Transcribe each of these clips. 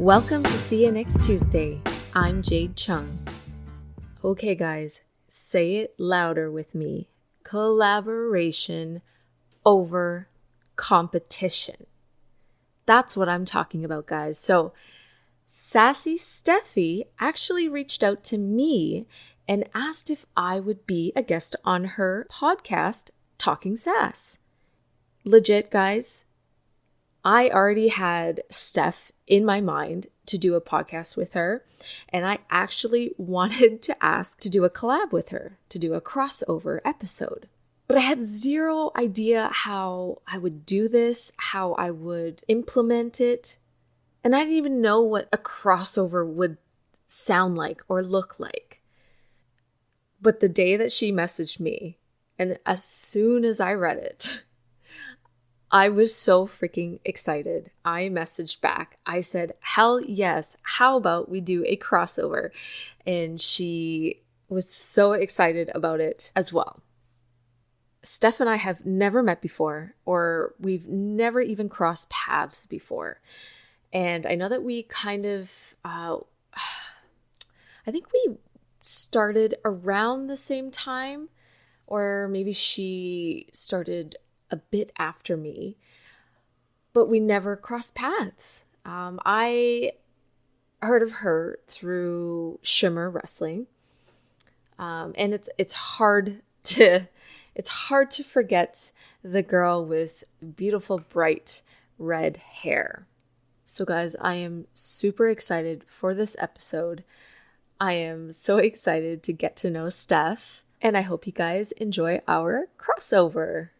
Welcome to See You Next Tuesday. I'm Jade Chung. Okay, guys, say it louder with me. Collaboration over competition. That's what I'm talking about, guys. So, Sassy Stephie actually reached out to me and asked if I would be a guest on her podcast, Talkin Sass. Legit, guys. I already had Steph in my mind to do a podcast with her, and I actually wanted to ask to do a collab with her, to do a crossover episode. But I had zero idea how I would do this, how I would implement it, and I didn't even know what a crossover would sound like or look like. But the day that she messaged me, and as soon as I read it, I was so freaking excited. I messaged back. I said, hell yes, how about we do a crossover? And she was so excited about it as well. Steph and I have never met before, or we've never even crossed paths before. And I know that we kind of, I think we started around the same time, or maybe she started a bit after me, but we never crossed paths. I heard of her through Shimmer Wrestling, and it's hard to forget the girl with beautiful bright red hair. So guys, I am super excited for this episode. I am so excited to get to know Steph, and I hope you guys enjoy our crossover.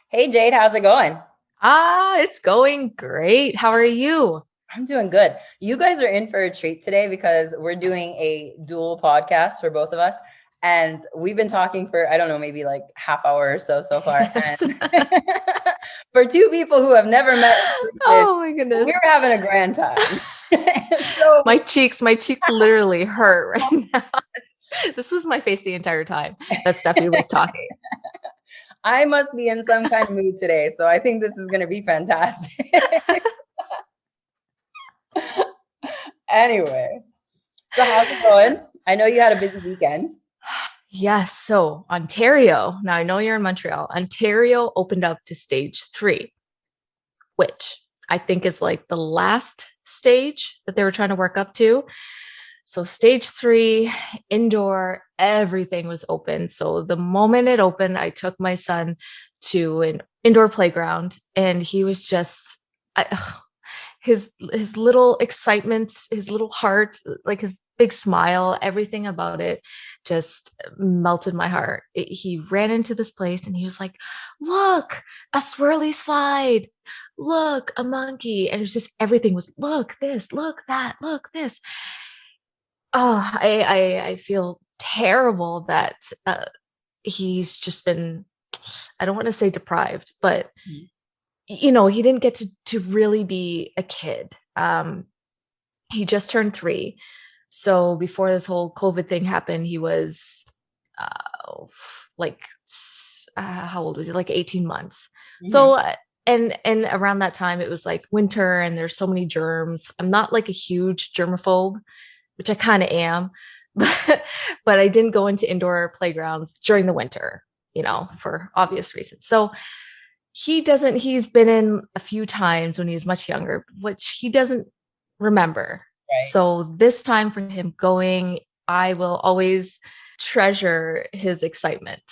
Hey, Jade, how's it going? It's going great. How are you? I'm doing good. You guys are in for a treat today because we're doing a dual podcast for both of us. And we've been talking for, I don't know, maybe like half hour or so far. Yes. And for two people who have never met, oh my goodness, we're having a grand time. So my cheeks literally hurt right now. This was my face the entire time that Stephie was talking. I must be in some kind of mood today, so I think this is going to be fantastic. Anyway, so how's it going? I know you had a busy weekend. Yes, so Ontario, now I know you're in Montreal, Ontario opened up to stage 3, which I think is like the last stage that they were trying to work up to. So stage 3, indoor, everything was open. So the moment it opened, I took my son to an indoor playground, and he was just, his little excitement, his little heart, like his big smile, everything about it just melted my heart. He ran into this place and he was like, look, a swirly slide, look, a monkey. And it was just, everything was, look, this, look, that, look, this. Oh, I feel terrible that he's just been, I don't want to say deprived, but you know, he didn't get to really be a kid. He just turned 3. So before this whole COVID thing happened, he was how old was he? Like 18 months. Mm-hmm. So and around that time it was like winter and there's so many germs. I'm not like a huge germaphobe, which I kind of am, but I didn't go into indoor playgrounds during the winter, you know, for obvious reasons. So he's been in a few times when he was much younger, which he doesn't remember. Right. So this time for him going, I will always treasure his excitement.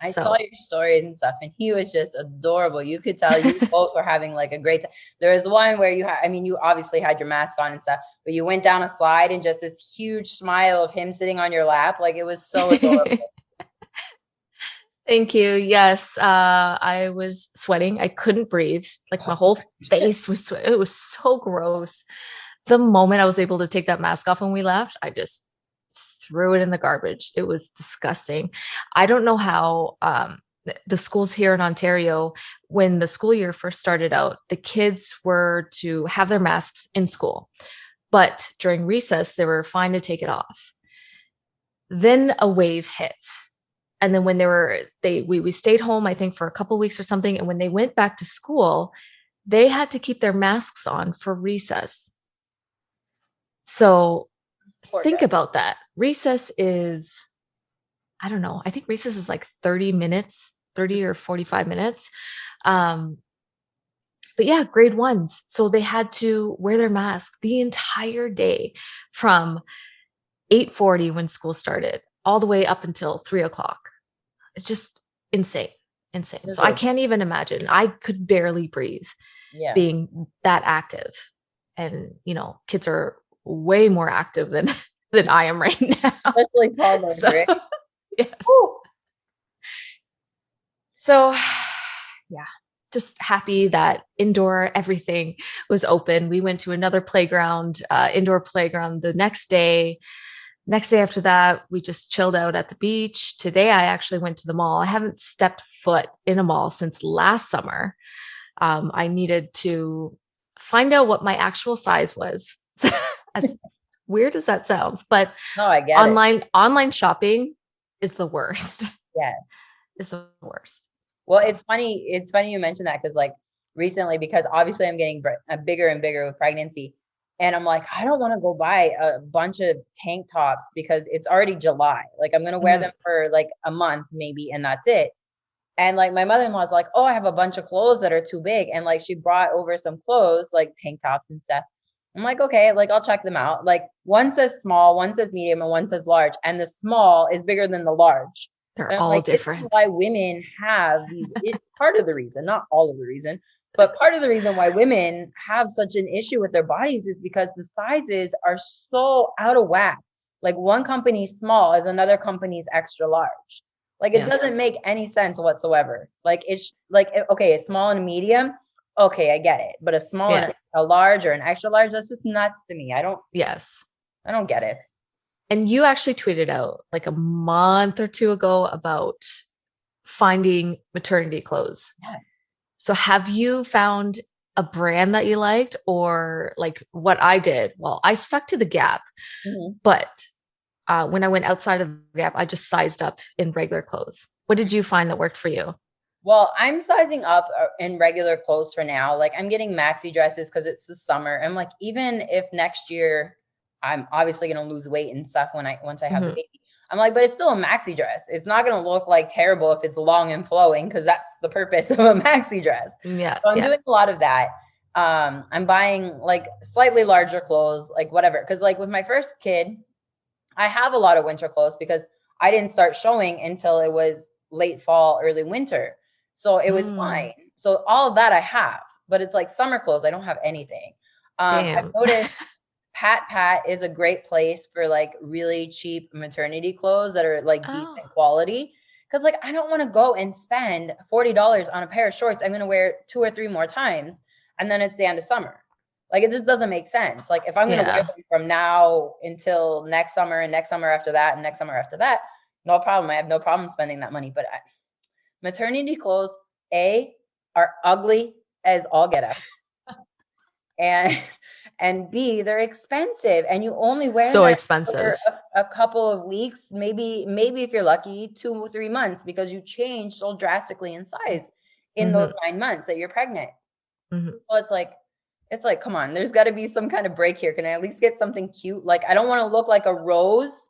I saw your stories and stuff, and he was just adorable. You could tell you both were having like a great time. There was one where you obviously had your mask on and stuff, but you went down a slide and just this huge smile of him sitting on your lap. Like, it was so adorable. Thank you. Yes. I was sweating. I couldn't breathe. Like, my whole face was sweating. It was so gross. The moment I was able to take that mask off when we left, I just threw it in the garbage. It was disgusting. I don't know how the schools here in Ontario, when the school year first started out, the kids were to have their masks in school, but during recess, they were fine to take it off. Then a wave hit. And then when we stayed home, I think for a couple of weeks or something. And when they went back to school, they had to keep their masks on for recess. So Poor think guy. about that. Recess is, I don't know, I think recess is like 30 minutes, 30 or 45 minutes. Um, but yeah, grade ones. So they had to wear their mask the entire day from 8:40 when school started all the way up until 3 o'clock. It's just insane, insane. So I Miserable. can't even imagine. I could barely breathe Yeah. being that active. And, kids are way more active than than I am right now. Especially toddlers, So, right? yes. Woo. So, yeah, just happy that indoor everything was open. We went to another playground, indoor playground the next day. Next day after that, we just chilled out at the beach. Today, I actually went to the mall. I haven't stepped foot in a mall since last summer. I needed to find out what my actual size was. As weird as that sounds, but No, I get it. online shopping is the worst. Yeah. Is the worst. Well, So, it's funny. It's funny you mentioned that because like recently, because obviously I'm getting bigger and bigger with pregnancy, and I'm like, I don't want to go buy a bunch of tank tops because it's already July. Like I'm gonna wear them for like a month maybe, and that's it. And like my mother-in-law's like, oh, I have a bunch of clothes that are too big, and like she brought over some clothes like tank tops and stuff. I'm like, okay, like I'll check them out. Like one says small, one says medium, and one says large, and the small is bigger than the large. they're And I'm all like, this is different. why women have these, part of the reason, not all of the reason, but part of the reason why women have such an issue with their bodies is because the sizes are so out of whack. Like one company's small is another company's extra large. Like it Yes. doesn't make any sense whatsoever. Like it's like, okay, a small and a medium. Okay, I get it. But a small and a large or an extra large, that's just nuts to me. Yes. I don't get it. And you actually tweeted out like a month or two ago about finding maternity clothes. Yeah. So have you found a brand that you liked, or like what I did? Well, I stuck to the Gap, but when I went outside of the Gap, I just sized up in regular clothes. What did you find that worked for you? Well, I'm sizing up in regular clothes for now. Like I'm getting maxi dresses because it's the summer. I'm like, even if next year I'm obviously gonna lose weight and stuff once I have the baby. I'm like, but it's still a maxi dress. It's not gonna look like terrible if it's long and flowing because that's the purpose of a maxi dress. Yeah. So I'm doing a lot of that. I'm buying like slightly larger clothes, like whatever. Because like with my first kid, I have a lot of winter clothes because I didn't start showing until it was late fall, early winter. So it was fine. So all of that I have, but it's like summer clothes. I don't have anything. I've Damn. noticed Pat is a great place for like really cheap maternity clothes that are like decent quality. Cause like I don't want to go and spend $40 on a pair of shorts I'm going to wear 2 or 3 more times. And then it's the end of summer. Like it just doesn't make sense. Like if I'm going to wear them from now until next summer and next summer after that and next summer after that, no problem. I have no problem spending that money. But maternity clothes, are ugly as all get out. And B, they're expensive, and you only wear So them expensive. for a couple of weeks, maybe if you're lucky, 2 or 3 months, because you change so drastically in size in those 9 months that you're pregnant. So it's like, come on, there's got to be some kind of break here. Can I at least get something cute? Like I don't want to look like a rose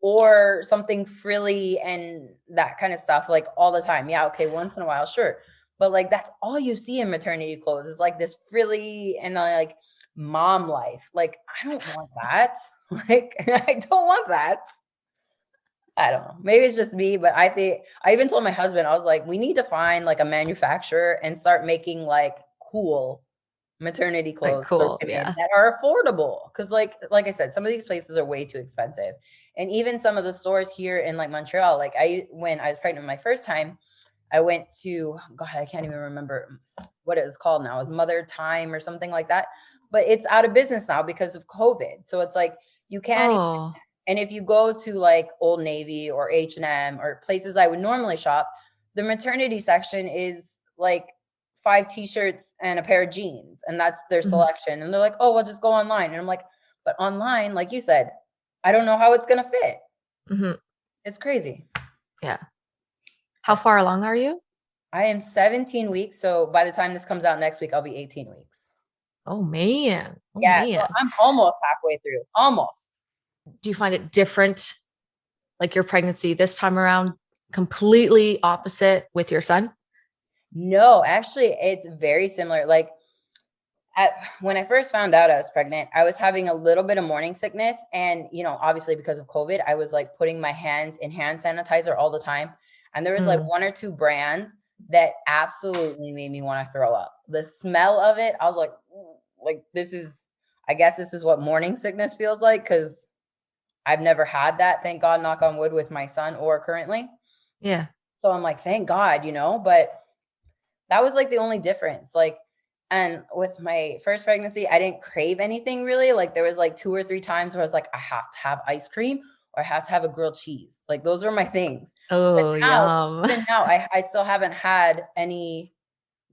or something frilly and that kind of stuff like all the time. Yeah, okay, once in a while, sure. But like that's all you see in maternity clothes is like this frilly and like mom life. Like I don't want that. Like I don't want that. I don't know. Maybe it's just me, but I think I even told my husband, I was like, we need to find like a manufacturer and start making like cool maternity clothes for women that are affordable. Cause like I said, some of these places are way too expensive. And even some of the stores here in like Montreal, like when I was pregnant my first time, I went to, God, I can't even remember what it was called now. It was Mother Time or something like that. But it's out of business now because of COVID. So it's like you can't even, and if you go to like Old Navy or H&M or places I would normally shop, the maternity section is like 5 t-shirts and a pair of jeans, and that's their selection. And they're like, oh, well, just go online. And I'm like, but online, like you said, I don't know how it's going to fit. It's crazy. Yeah. How far along are you? I am 17 weeks. So by the time this comes out next week, I'll be 18 weeks. Oh man. Oh Yeah. So man. I'm almost halfway through. Almost. Do you find it different, like your pregnancy this time around, completely opposite with your son? No, actually, it's very similar. Like when I first found out I was pregnant, I was having a little bit of morning sickness. And, obviously because of COVID, I was like putting my hands in hand sanitizer all the time. And there was like one or two brands that absolutely made me want to throw up. The smell of it, I was like, I guess this is what morning sickness feels like. Cause I've never had that. Thank God, knock on wood, with my son or currently. Yeah. So I'm like, thank God, but that was like the only difference. Like, and with my first pregnancy, I didn't crave anything really. Like there was like 2 or 3 times where I was like, I have to have ice cream or I have to have a grilled cheese. Like those were my things. Oh, yum. Even now, I still haven't had any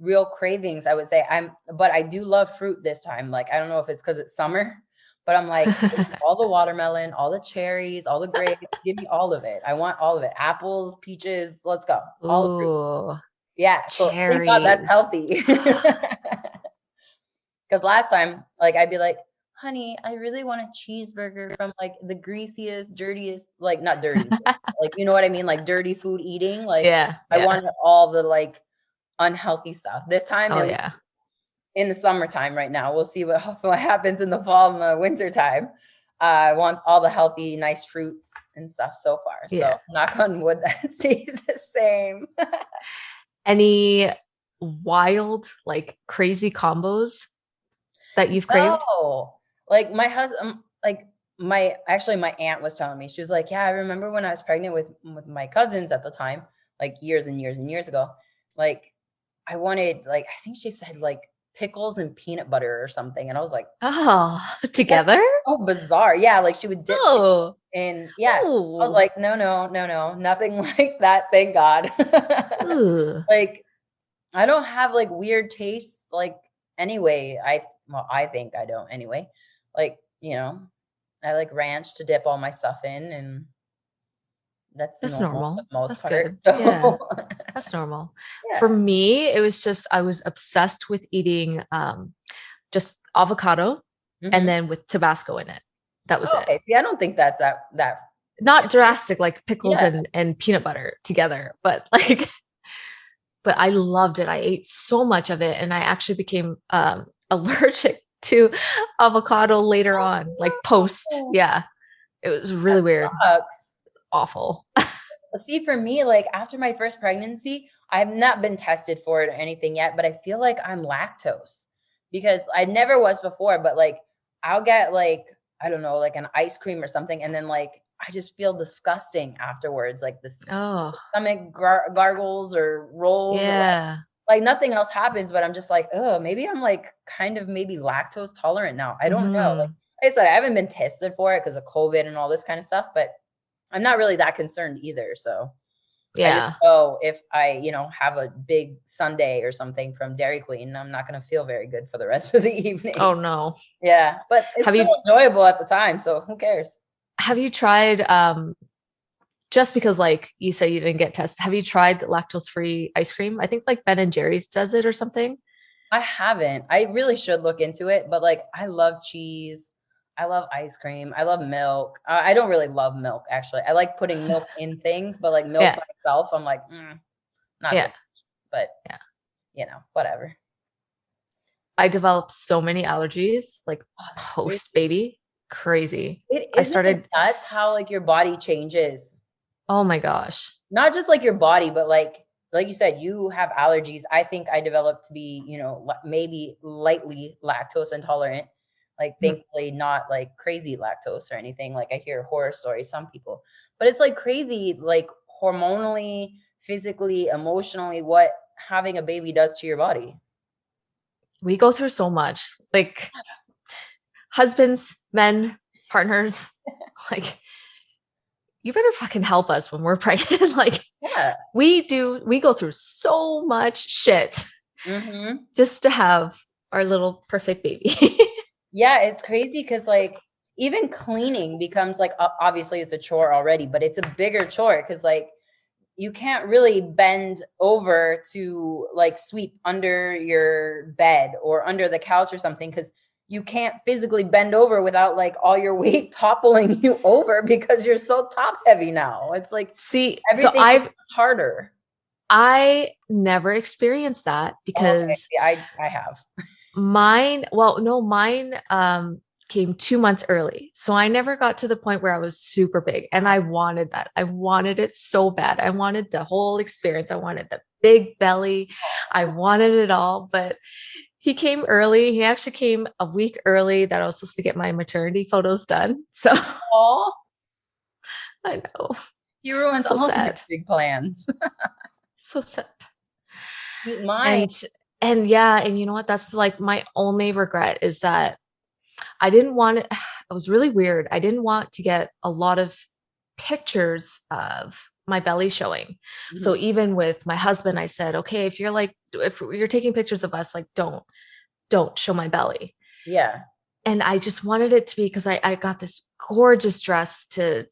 real cravings, I would say. But I do love fruit this time. Like, I don't know if it's because it's summer, but I'm like, all the watermelon, all the cherries, all the grapes, give me all of it. I want all of it. Apples, peaches, let's go. All the fruit. Ooh, Yeah. So thank God that's cherries. healthy. Because last time, like, I'd be like, honey, I really want a cheeseburger from like the greasiest, dirtiest, like not dirty, like, you know what I mean? Like dirty food eating. Like Yeah. I wanted all the like unhealthy stuff. This time, Oh, yeah. in the summertime right now, we'll see what happens in the fall and the winter time. I want all the healthy, nice fruits and stuff so far. Yeah. So knock on wood, that stays the same. Any wild, like crazy combos that you've craved? No, like my husband, my aunt was telling me, she was like, yeah, I remember when I was pregnant with my cousins at the time, like years and years and years ago, like I wanted, like, I think she said like pickles and peanut butter or something. And I was like, Oh, that's together? so bizarre. Yeah. Like she would dip Oh, in. Yeah. I was oh. like, no, nothing like that. Thank God. Ugh. Like, I don't have like weird tastes. Like anyway, I think I don't anyway. Like, I like ranch to dip all my stuff in, and that's That's normal for normal. the most That's part. good. Yeah, So that's normal. For yeah. me, it was just I was obsessed with eating just avocado and Mhm. then with Tabasco in it. That was Oh, it. okay. See, I don't think that's that. Not drastic like pickles Yeah. and peanut butter together, but like but I loved it. I ate so much of it and I actually became allergic to avocado later on, like post. Oh, Yeah. It was that really weird. sucks. Awful. See, for me, like after my first pregnancy, I've not been tested for it or anything yet, but I feel like I'm lactose because I never was before. But like, I'll get like, I don't know, like an ice cream or something. And then like, I just feel disgusting afterwards, like this Oh, stomach gargles or rolls, or yeah. like nothing else happens. But I'm just like, oh, maybe I'm like kind of maybe lactose tolerant now. I don't know. Hmm. Like I said, I haven't been tested for it because of COVID and all this kind of stuff, but I'm not really that concerned either. So I just Yeah. know if I, have a big sundae or something from Dairy Queen, I'm not going to feel very good for the rest of the evening. Oh no. Yeah, but it's Have you still enjoyable at the time. So who cares? have you tried just because like you say you didn't get tested, have you tried lactose-free ice cream? I think like Ben and Jerry's does it or something. I haven't. I really should look into it, but like I love cheese. I love ice cream. I love milk. I don't really love milk actually. I like putting milk in things, but like milk Yeah. by itself, I'm like, not so Yeah. much. But Yeah. whatever. I developed so many allergies like Oh, that's crazy. post baby. Crazy. It I isn't it started, nuts how like your body changes. oh my gosh. Not just like your body, but like you said, you have allergies. I think I developed to be, maybe lightly lactose intolerant. Like Mhm. thankfully not like crazy lactose or anything. Like I hear horror stories, some people. But it's like crazy, like hormonally, physically, emotionally, what having a baby does to your body. We go through so much. Like husbands, men, partners, like you better fucking help us when we're pregnant. Like Yeah. we go through so much shit Mm-hmm. just to have our little perfect baby. Yeah, it's crazy because like even cleaning becomes like obviously it's a chore already, but it's a bigger chore because like you can't really bend over to like sweep under your bed or under the couch or something, because you can't physically bend over without like all your weight toppling you over because you're so top heavy now. It's like, see, so everything is harder. I never experienced that because I have. mine came 2 months early. So I never got to the point where I was super big, and I wanted that. I wanted it so bad. I wanted the whole experience. I wanted the big belly. I wanted it all, but he came early. He actually came a week early that I was supposed to get my maternity photos done. So Aww. I know. He ruins So all sad. big plans. So sad. Mine. And yeah, and you know what? That's like my only regret is that I didn't want it. It was really weird. I didn't want to get a lot of pictures of my belly showing. Mm-hmm. So even with my husband, I said, okay, if you're taking pictures of us, like don't show my belly. Yeah. And I just wanted it to be, because I got this gorgeous dress to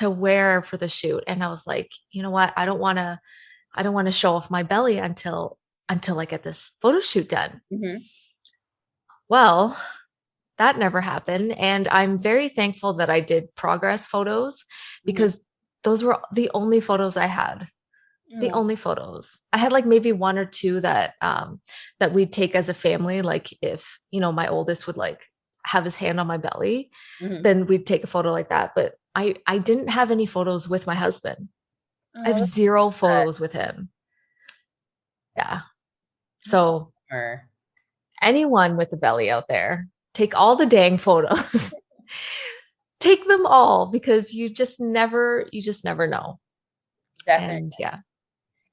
wear for the shoot. And I was like, you know what? I don't want to show off my belly until I get this photo shoot done. Mm-hmm. Well, that never happened. And I'm very thankful that I did progress photos, because those were the only photos I had. The only photos I had, like maybe one or two that we'd take as a family. Like if, my oldest would like have his hand on my belly, then we'd take a photo like that. But I didn't have any photos with my husband. I have 0 photos with him. Yeah. So anyone with a belly out there, take all the dang photos. Take them all, because you just never know. Definitely. And yeah.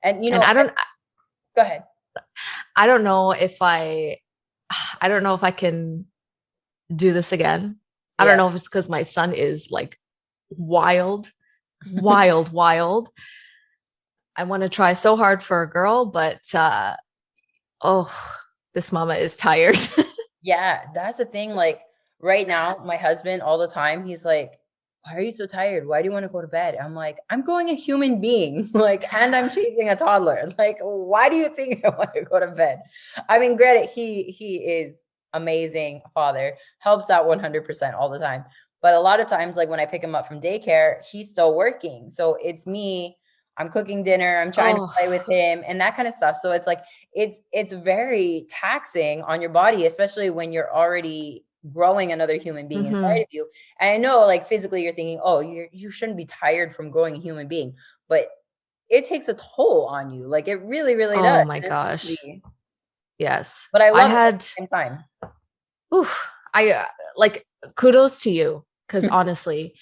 And I don't go ahead. I don't know if I can do this again. Yeah. I don't know if it's because my son is like wild. I want to try so hard for a girl, but this mama is tired. Yeah, that's the thing. Like right now, my husband all the time, he's like, why are you so tired? Why do you want to go to bed? I'm like, I'm going a human being, like, and I'm chasing a toddler. Like, why do you think I want to go to bed? I mean, granted, he is amazing father, helps out 100% all the time. But a lot of times, like when I pick him up from daycare, he's still working. So it's me. I'm cooking dinner. I'm trying to play with him and that kind of stuff. So it's like, it's very taxing on your body, especially when you're already growing another human being inside of you. And I know, like, physically you're thinking, oh, you shouldn't be tired from growing a human being, but it takes a toll on you. Like it really, really does. Oh my gosh. Yes. But I love it at the same time. Oof. I like, kudos to you, because honestly,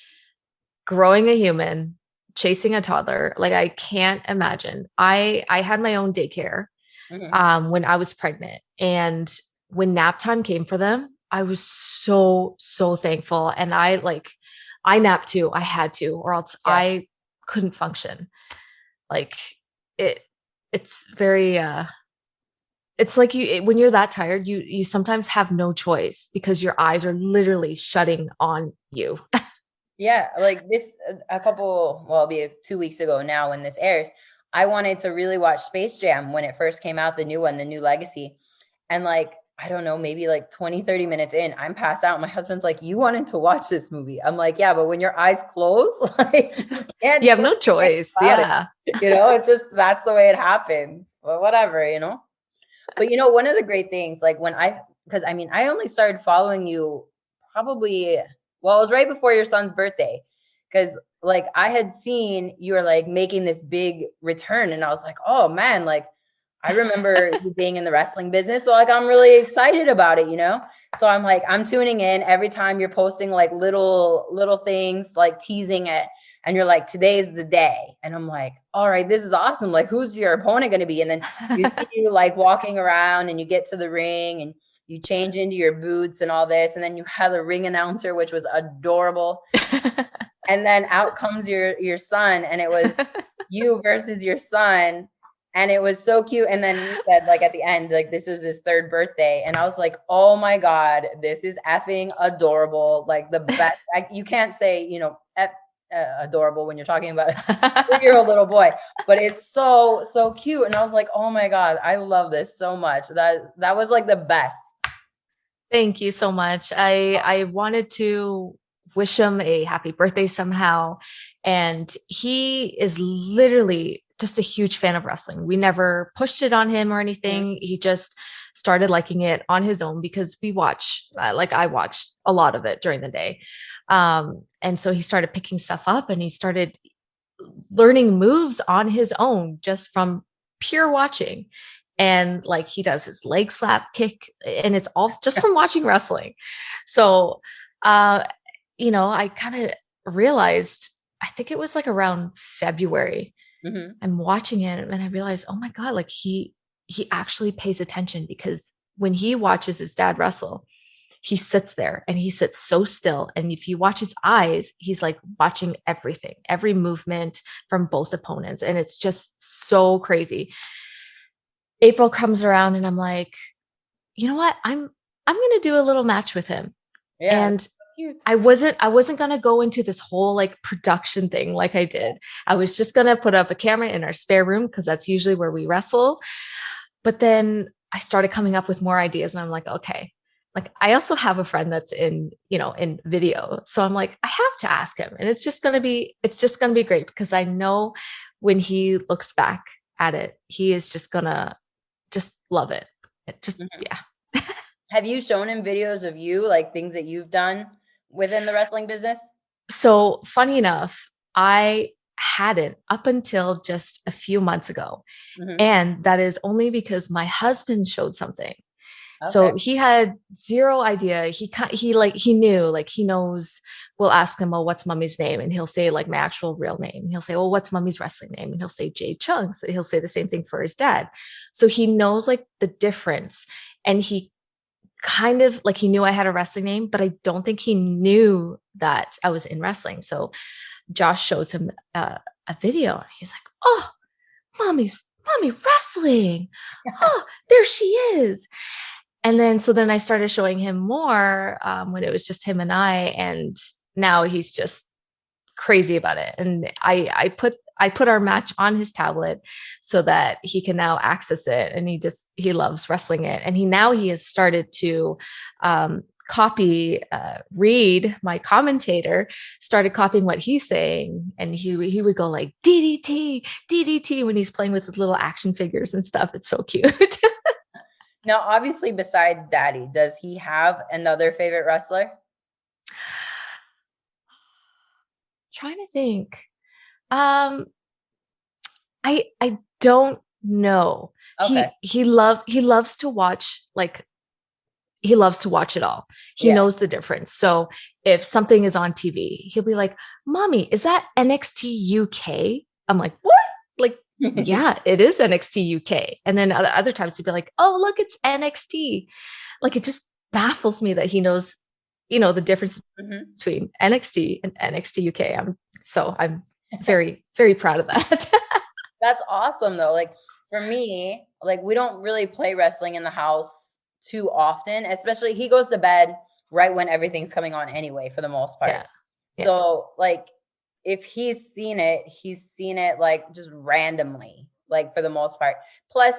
growing a human, chasing a toddler, like I can't imagine. I had my own daycare when I was pregnant, and when nap time came for them, I was so thankful. And I napped too. I had to, or else I couldn't function. Like it's very it's like when you're that tired, you sometimes have no choice, because your eyes are literally shutting on you. Yeah, like this it'll be 2 weeks ago now when this airs. I wanted to really watch Space Jam when it first came out, the new one, the new Legacy. And like, I don't know, maybe like 20-30 minutes in, I'm passed out. My husband's like, you wanted to watch this movie. I'm like, yeah, but when your eyes close, like you have no choice. Yeah. It's just, that's the way it happens. But whatever. But one of the great things, like because I only started following you probably, it was right before your son's birthday. Because like I had seen you were like making this big return, and I was like, oh man, like I remember you being in the wrestling business. So like, I'm really excited about it, So I'm like, I'm tuning in every time you're posting like little things, like teasing it. And you're like, today's the day. And I'm like, all right, this is awesome. Like, who's your opponent going to be? And then you see you like walking around, and you get to the ring, and you change into your boots and all this. And then you have a ring announcer, which was adorable. And then out comes your son, and it was you versus your son. And it was so cute. And then you said, like, at the end, like, this is his 3rd birthday. And I was like, oh my God, this is effing adorable. Like the best. You can't say, adorable when you're talking about a 3-year-old little boy, but it's so cute. And I was like, oh my God, I love this so much. That was like the best. Thank you so much. I wanted to wish him a happy birthday somehow. And he is literally just a huge fan of wrestling. We never pushed it on him or anything. He just started liking it on his own because we watch, like I watched a lot of it during the day. And so he started picking stuff up and he started learning moves on his own just from pure watching. And like he does his leg slap kick, and it's all just from watching wrestling. So, I kind of realized, I think it was like around February, I'm watching it and I realized, oh my God, like he actually pays attention, because when he watches his dad wrestle, he sits there and he sits so still. And if you watch his eyes, he's like watching everything, every movement from both opponents. And it's just so crazy. April comes around and I'm like, you know what? I'm going to do a little match with him. Yeah, and I wasn't going to go into this whole like production thing like I did. I was just going to put up a camera in our spare room, because that's usually where we wrestle. But then I started coming up with more ideas and I'm like, okay, like I also have a friend that's in video. So I'm like, I have to ask him. And it's just going to be great, because I know when he looks back at it, he is just going to just love it. Yeah. Have you shown him videos of you, like things that you've done within the wrestling business? So funny enough, I hadn't up until just a few months ago. And that is only because my husband showed something. Okay. So he had zero idea. He knew, like he knows, we'll ask him, well, what's mommy's name? And he'll say like my actual real name. He'll say, well, what's mommy's wrestling name? And he'll say Jade Chung. So he'll say the same thing for his dad. So he knows like the difference. And he kind of like, he knew I had a wrestling name, but I don't think he knew that I was in wrestling. So Josh shows him a video. He's like, oh, mommy wrestling. Oh, there she is. And then I started showing him more when it was just him and and now he's just crazy about it. And I put our match on his tablet so that he can now access it. And he loves wrestling it. And he has started to read my commentator, started copying what he's saying. And he would go like DDT when he's playing with his little action figures and stuff. It's so cute. Now, obviously, besides Daddy, does he have another favorite wrestler? Trying to think. I don't know. Okay. He loves to watch, like he loves to watch it all. He knows the difference. So if something is on TV, he'll be like, "Mommy, is that NXT UK?" I'm like, "What?" Like, yeah, it is NXT UK. And then other times he'd be like, "Oh, look, it's NXT." Like, it just baffles me that he knows, the difference between NXT and NXT UK. I'm very, very proud of that. That's awesome though. Like for me, like we don't really play wrestling in the house too often, especially he goes to bed right when everything's coming on anyway, for the most part. Yeah. So like if he's seen it like just randomly, like for the most part. Plus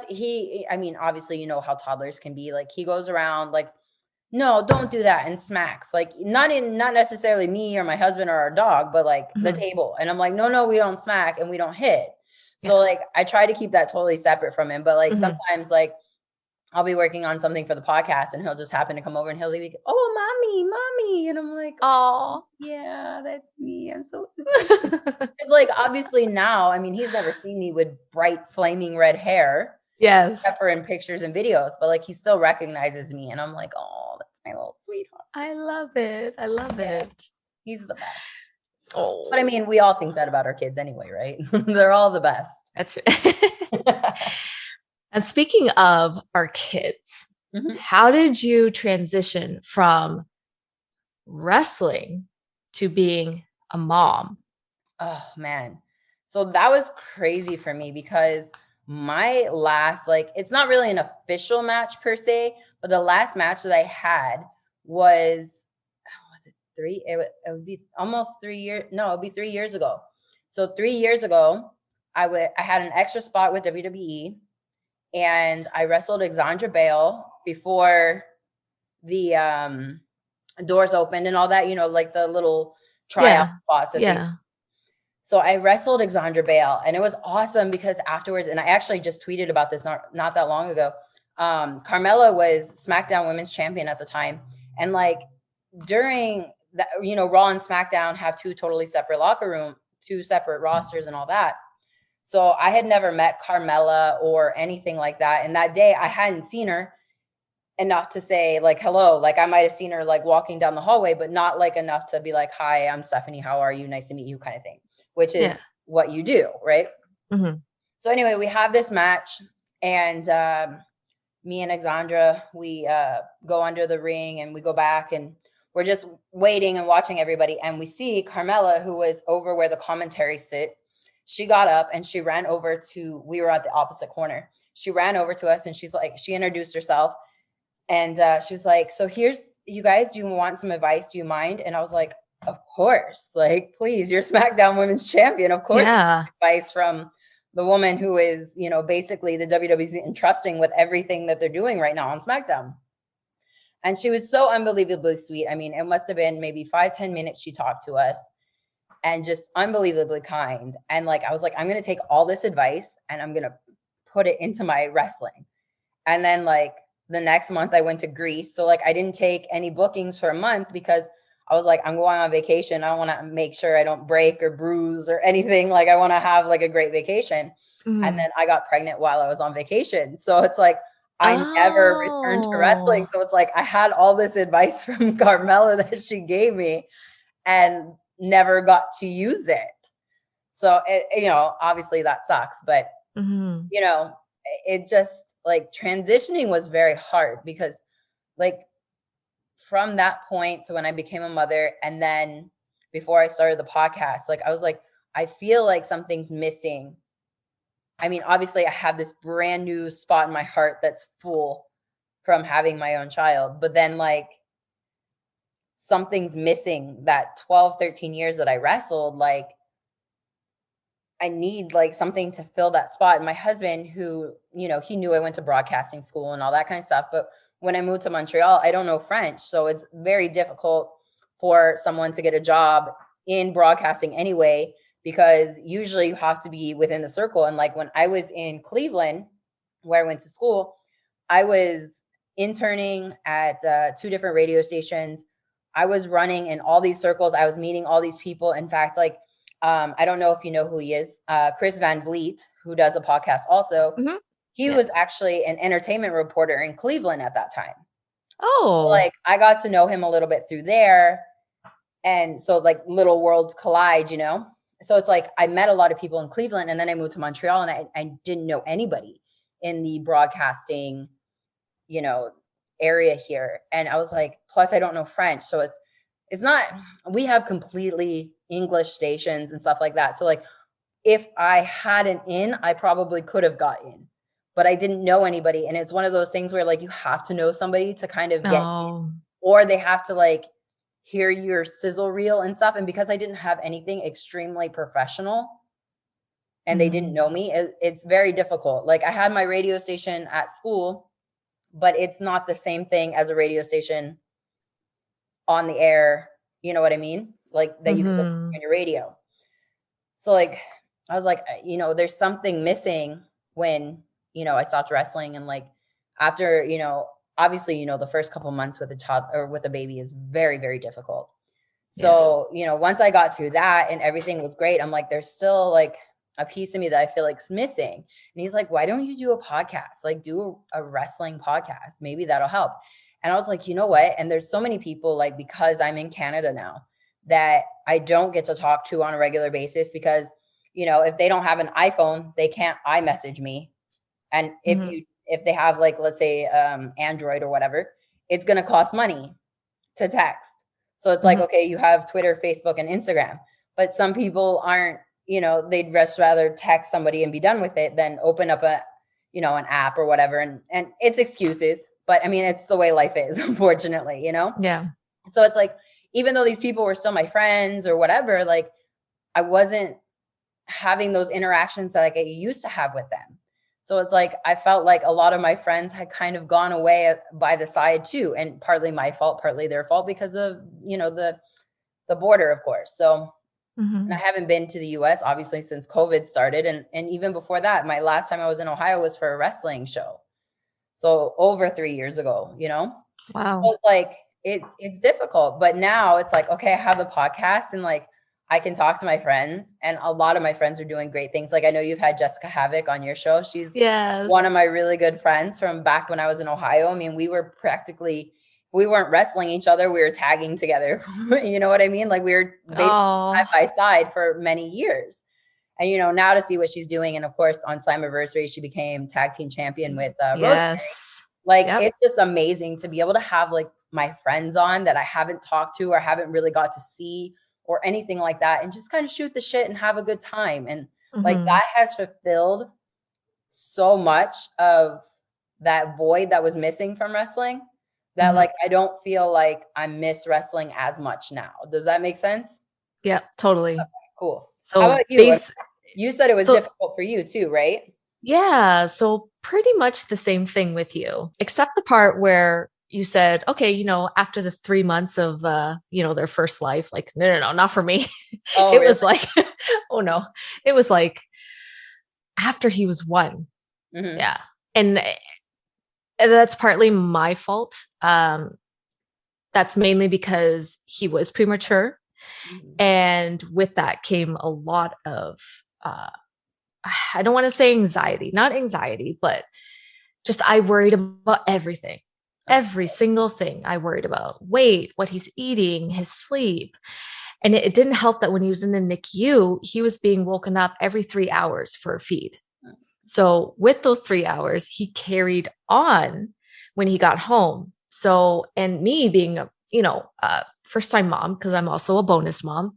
obviously how toddlers can be. Like he goes around like, no, don't do that, and smacks, like not necessarily me or my husband or our dog, but like the table. And I'm like, no, we don't smack and we don't hit. So like I try to keep that totally separate from him. But like sometimes like I'll be working on something for the podcast and he'll just happen to come over and he'll be like, "Oh, mommy." And I'm like, "Oh, yeah, that's me. I'm so." It's like obviously now, he's never seen me with bright flaming red hair. Yes. Except for in pictures and videos, but like he still recognizes me. And I'm like, "Oh, that's my little sweetheart." I love it. He's the best. Oh. But we all think that about our kids anyway, right? They're all the best. That's right. And speaking of our kids, how did you transition from wrestling to being a mom? Oh, man. So that was crazy for me, because my last, like, it's not really an official match per se, but the last match that I had was it would be almost 3 years. No, it would be 3 years ago. So 3 years ago, I had an extra spot with WWE, and I wrestled Alexandra Bale before the doors opened and all that, like the little tryout spots that they. So I wrestled Alexandra Bale, and it was awesome because afterwards, and I actually just tweeted about this not that long ago. Carmella was SmackDown Women's Champion at the time, and like during that, Raw and SmackDown have two totally separate two separate rosters and all that. So I had never met Carmella or anything like that. And that day I hadn't seen her enough to say like, hello, like I might've seen her like walking down the hallway, but not like enough to be like, hi, I'm Stephanie. How are you? Nice to meet you, kind of thing, which is what you do. Right. Mm-hmm. So anyway, we have this match, and me and Alexandra, we go under the ring and we go back, and we're just waiting and watching everybody. And we see Carmella, who was over where the commentary sit. She got up and she ran over we were at the opposite corner. She ran over to us, and she's like, she introduced herself, and she was like, so here's, you guys, do you want some advice? Do you mind? And I was like, of course, like, please, you're SmackDown Women's Champion. Of course, advice from the woman who is, basically the WWE's entrusting with everything that they're doing right now on SmackDown. And she was so unbelievably sweet. I mean, it must have been maybe 5-10 minutes she talked to us, and just unbelievably kind. And like, I was like, I'm going to take all this advice and I'm going to put it into my wrestling. And then like the next month I went to Greece. So like, I didn't take any bookings for a month because I was like, I'm going on vacation. I want to make sure I don't break or bruise or anything. Like, I want to have like a great vacation. Mm-hmm. And then I got pregnant while I was on vacation. So it's like, I never returned to wrestling. So it's like, I had all this advice from Carmella that she gave me and never got to use it. So it, obviously that sucks, but mm-hmm. It just like transitioning was very hard because like from that point to when I became a mother, and then before I started the podcast, like I was like, I feel like something's missing. I mean, obviously I have this brand new spot in my heart that's full from having my own child, but then like something's missing. That 12, 13 years that I wrestled, like I need like something to fill that spot. And my husband, who, he knew I went to broadcasting school and all that kind of stuff, but when I moved to Montreal, I don't know French. So it's very difficult for someone to get a job in broadcasting anyway, because usually you have to be within the circle. And like when I was in Cleveland, where I went to school, I was interning at 2 different radio stations. I was running in all these circles. I was meeting all these people. In fact, like, I don't know if you know who he is, Chris Van Vliet, who does a podcast also. Mm-hmm. He was actually an entertainment reporter in Cleveland at that time. Oh, so like I got to know him a little bit through there. And so like little worlds collide, So it's like I met a lot of people in Cleveland, and then I moved to Montreal, and I didn't know anybody in the broadcasting, area here. And I was like, plus I don't know French. So it's not, we have completely English stations and stuff like that. So like if I had an in, I probably could have got in, but I didn't know anybody. And it's one of those things where like you have to know somebody to kind of get in, or they have to like hear your sizzle reel and stuff. And because I didn't have anything extremely professional and they didn't know me, it's very difficult. Like I had my radio station at school, but it's not the same thing as a radio station on the air. You know what I mean? Like that you can listen to on your radio. So like, I was like, there's something missing when, I stopped wrestling. And like, after, obviously, the first couple months with a child or with a baby is very, very difficult. So, once I got through that and everything was great, I'm like, there's still like a piece of me that I feel like's missing. And he's like, why don't you do a podcast? Like do a wrestling podcast. Maybe that'll help. And I was like, you know what? And there's so many people, like, because I'm in Canada now, that I don't get to talk to on a regular basis because, if they don't have an iPhone, they can't iMessage me. And if they have like, let's say, Android or whatever, it's going to cost money to text. So it's like, okay, you have Twitter, Facebook, and Instagram, but some people aren't, they'd just rather text somebody and be done with it than open up an app or whatever. And it's excuses, but I mean, it's the way life is, unfortunately, Yeah. So it's like, even though these people were still my friends or whatever, like I wasn't having those interactions that like I used to have with them. So it's like I felt like a lot of my friends had kind of gone away by the side too, and partly my fault, partly their fault because of, you know, the border, of course. So and I haven't been to the US obviously since COVID started, and even before that, my last time I was in Ohio was for a wrestling show. So over 3 years ago, you know? Wow. So it's like it's difficult, but now it's like, okay, I have the podcast and like I can talk to my friends, and a lot of my friends are doing great things. Like I know you've had Jessica Havoc on your show. She's one of Yes. my really good friends from back when I was in Ohio. I mean, we weren't wrestling each other, we were tagging together. You know what I mean? Like we were basically Oh, side by side for many years. And you know, now to see what she's doing, and of course on Slammiversary, she became tag team champion with Rose. yes. Like Yep. it's just amazing to be able to have like my friends on that I haven't talked to or haven't really got to see or anything like that, and just kind of shoot the shit and have a good time. And like Mm-hmm. that has fulfilled so much of that void that was missing from wrestling, that Mm-hmm. like I don't feel like I miss wrestling as much now. Does that make sense? Yep, totally. Cool. How So about you? I mean, you said it was so difficult for you too, right? yeah, so pretty much the same thing with you, except the part where you said, okay, after the 3 months of their first life, like, no, no, no, not for me. Oh, It really? was like, oh no, it was like after he was one. Mm-hmm. Yeah. And that's partly my fault. That's mainly because he was premature. Mm-hmm. And with that came a lot of, I don't want to say anxiety, not anxiety, but just I worried about everything. Every single thing I worried about: weight, what he's eating, his sleep. And it didn't help that when he was in the NICU, he was being woken up every 3 hours for a feed. So with those 3 hours, he carried on when he got home. So, and me being a first time mom, because I'm also a bonus mom,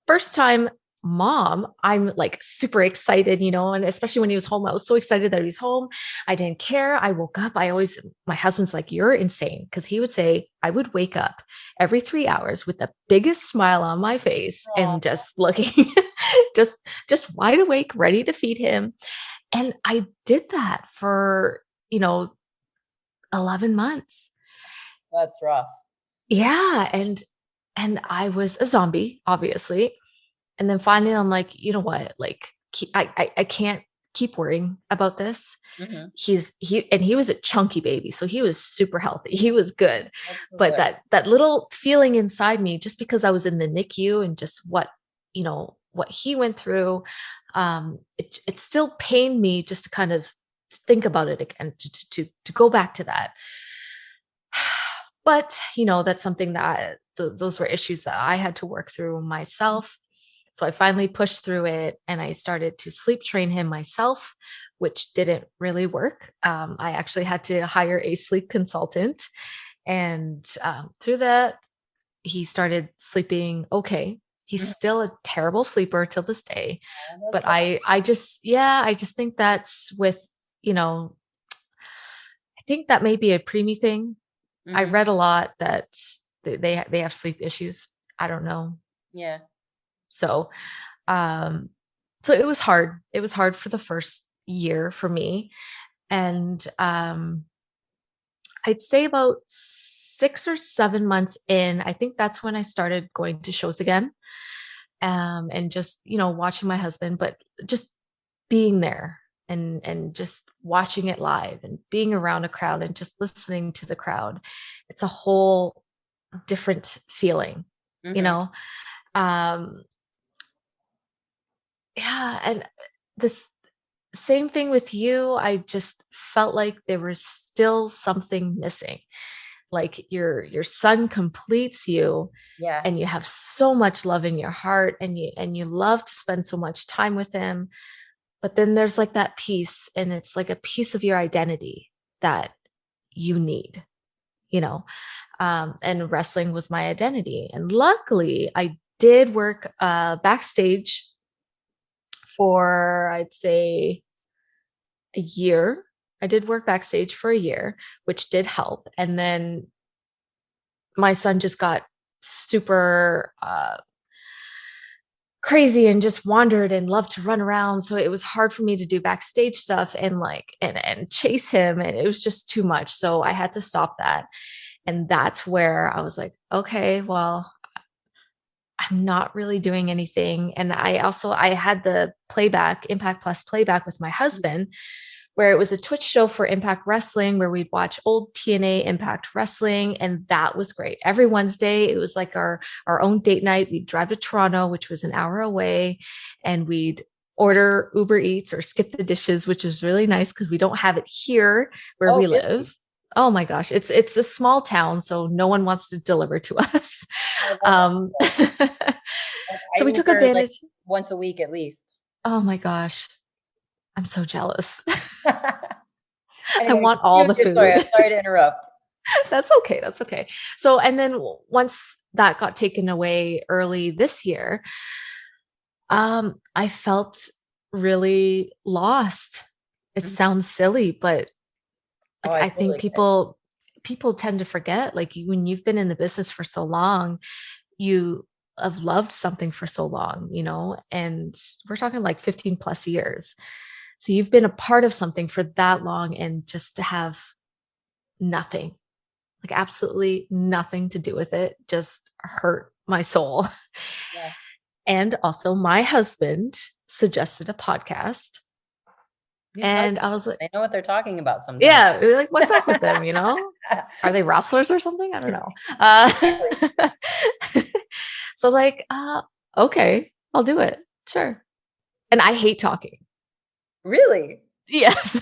first time mom, I'm like super excited, and especially when he was home, I was so excited that he was home. I didn't care. I woke up. My husband's like, you're insane. Cause he would say, I would wake up every 3 hours with the biggest smile on my face Aw, and just looking, just, just wide awake, ready to feed him. And I did that for, 11 months. that's rough. Yeah. And I was a zombie, obviously. And then finally, I'm like, you know what? Like, I can't keep worrying about this. Mm-hmm. He was a chunky baby, so he was super healthy. He was good. That's so But good. that little feeling inside me, just because I was in the NICU and just what he went through, it still pained me just to kind of think about it again, to go back to that. But that's something that those were issues that I had to work through myself. So I finally pushed through it and I started to sleep train him myself, which didn't really work. I actually had to hire a sleep consultant. And through that, he started sleeping okay. He's Mhm. still a terrible sleeper till this day. Oh, But that's rough. I just think that's with, I think that may be a preemie thing. I Mhm. read a lot that they have sleep issues. I don't know. Yeah. So Um, so it was hard. It was hard for the first year for me. And I'd say about 6 or 7 months in, I think that's when I started going to shows again. And just, watching my husband, but just being there and just watching it live and being around a crowd and just listening to the crowd. It's a whole different feeling, you Mhm. know? Um, yeah. And this same thing with you. I just felt like there was still something missing. Like your son completes you Yeah. and you have so much love in your heart and you love to spend so much time with him. But then there's like that piece, and it's like a piece of your identity that you need, you know. And wrestling was my identity. And luckily I did work backstage for, I'd say, a year. I did work backstage for a year, which did help. And then my son just got super crazy and just wandered and loved to run around. So it was hard for me to do backstage stuff and and chase him. And it was just too much. So I had to stop that. And that's where I was like, okay, well, I'm not really doing anything. And I had the playback, Impact Plus playback with my husband, where it was a Twitch show for Impact Wrestling, where we'd watch old TNA Impact Wrestling. And that was great. Every Wednesday, it was like our own date night. We'd drive to Toronto, which was an hour away, and we'd order Uber Eats or skip the dishes, which is really nice because we don't have it here where Oh, we really? live. Oh my gosh, it's a small town, so no one wants to deliver to us. Oh, that's Um, awesome. Like, I so we took Uber like advantage. once a week at least. Oh my gosh, I'm so jealous. I Anyway, want all continue the with your story. food. I'm sorry to interrupt. That's okay. That's okay. So, and then once that got taken away early this year, I felt really lost. It Mhm. sounds silly, but Oh, like I I think totally get it. people tend to forget, like when you've been in the business for so long, you have loved something for so long, and we're talking like 15 plus years. So you've been a part of something for that long, and just to have nothing, like absolutely nothing to do with it, just hurt my soul. Yeah. And also, my husband suggested a podcast. These And I husbands, was like, I know what they're talking about sometimes. yeah, like, what's up with them? Are they wrestlers or something? I don't know. So I was like, okay, I'll do it. Sure. And I hate talking. Really? Yes.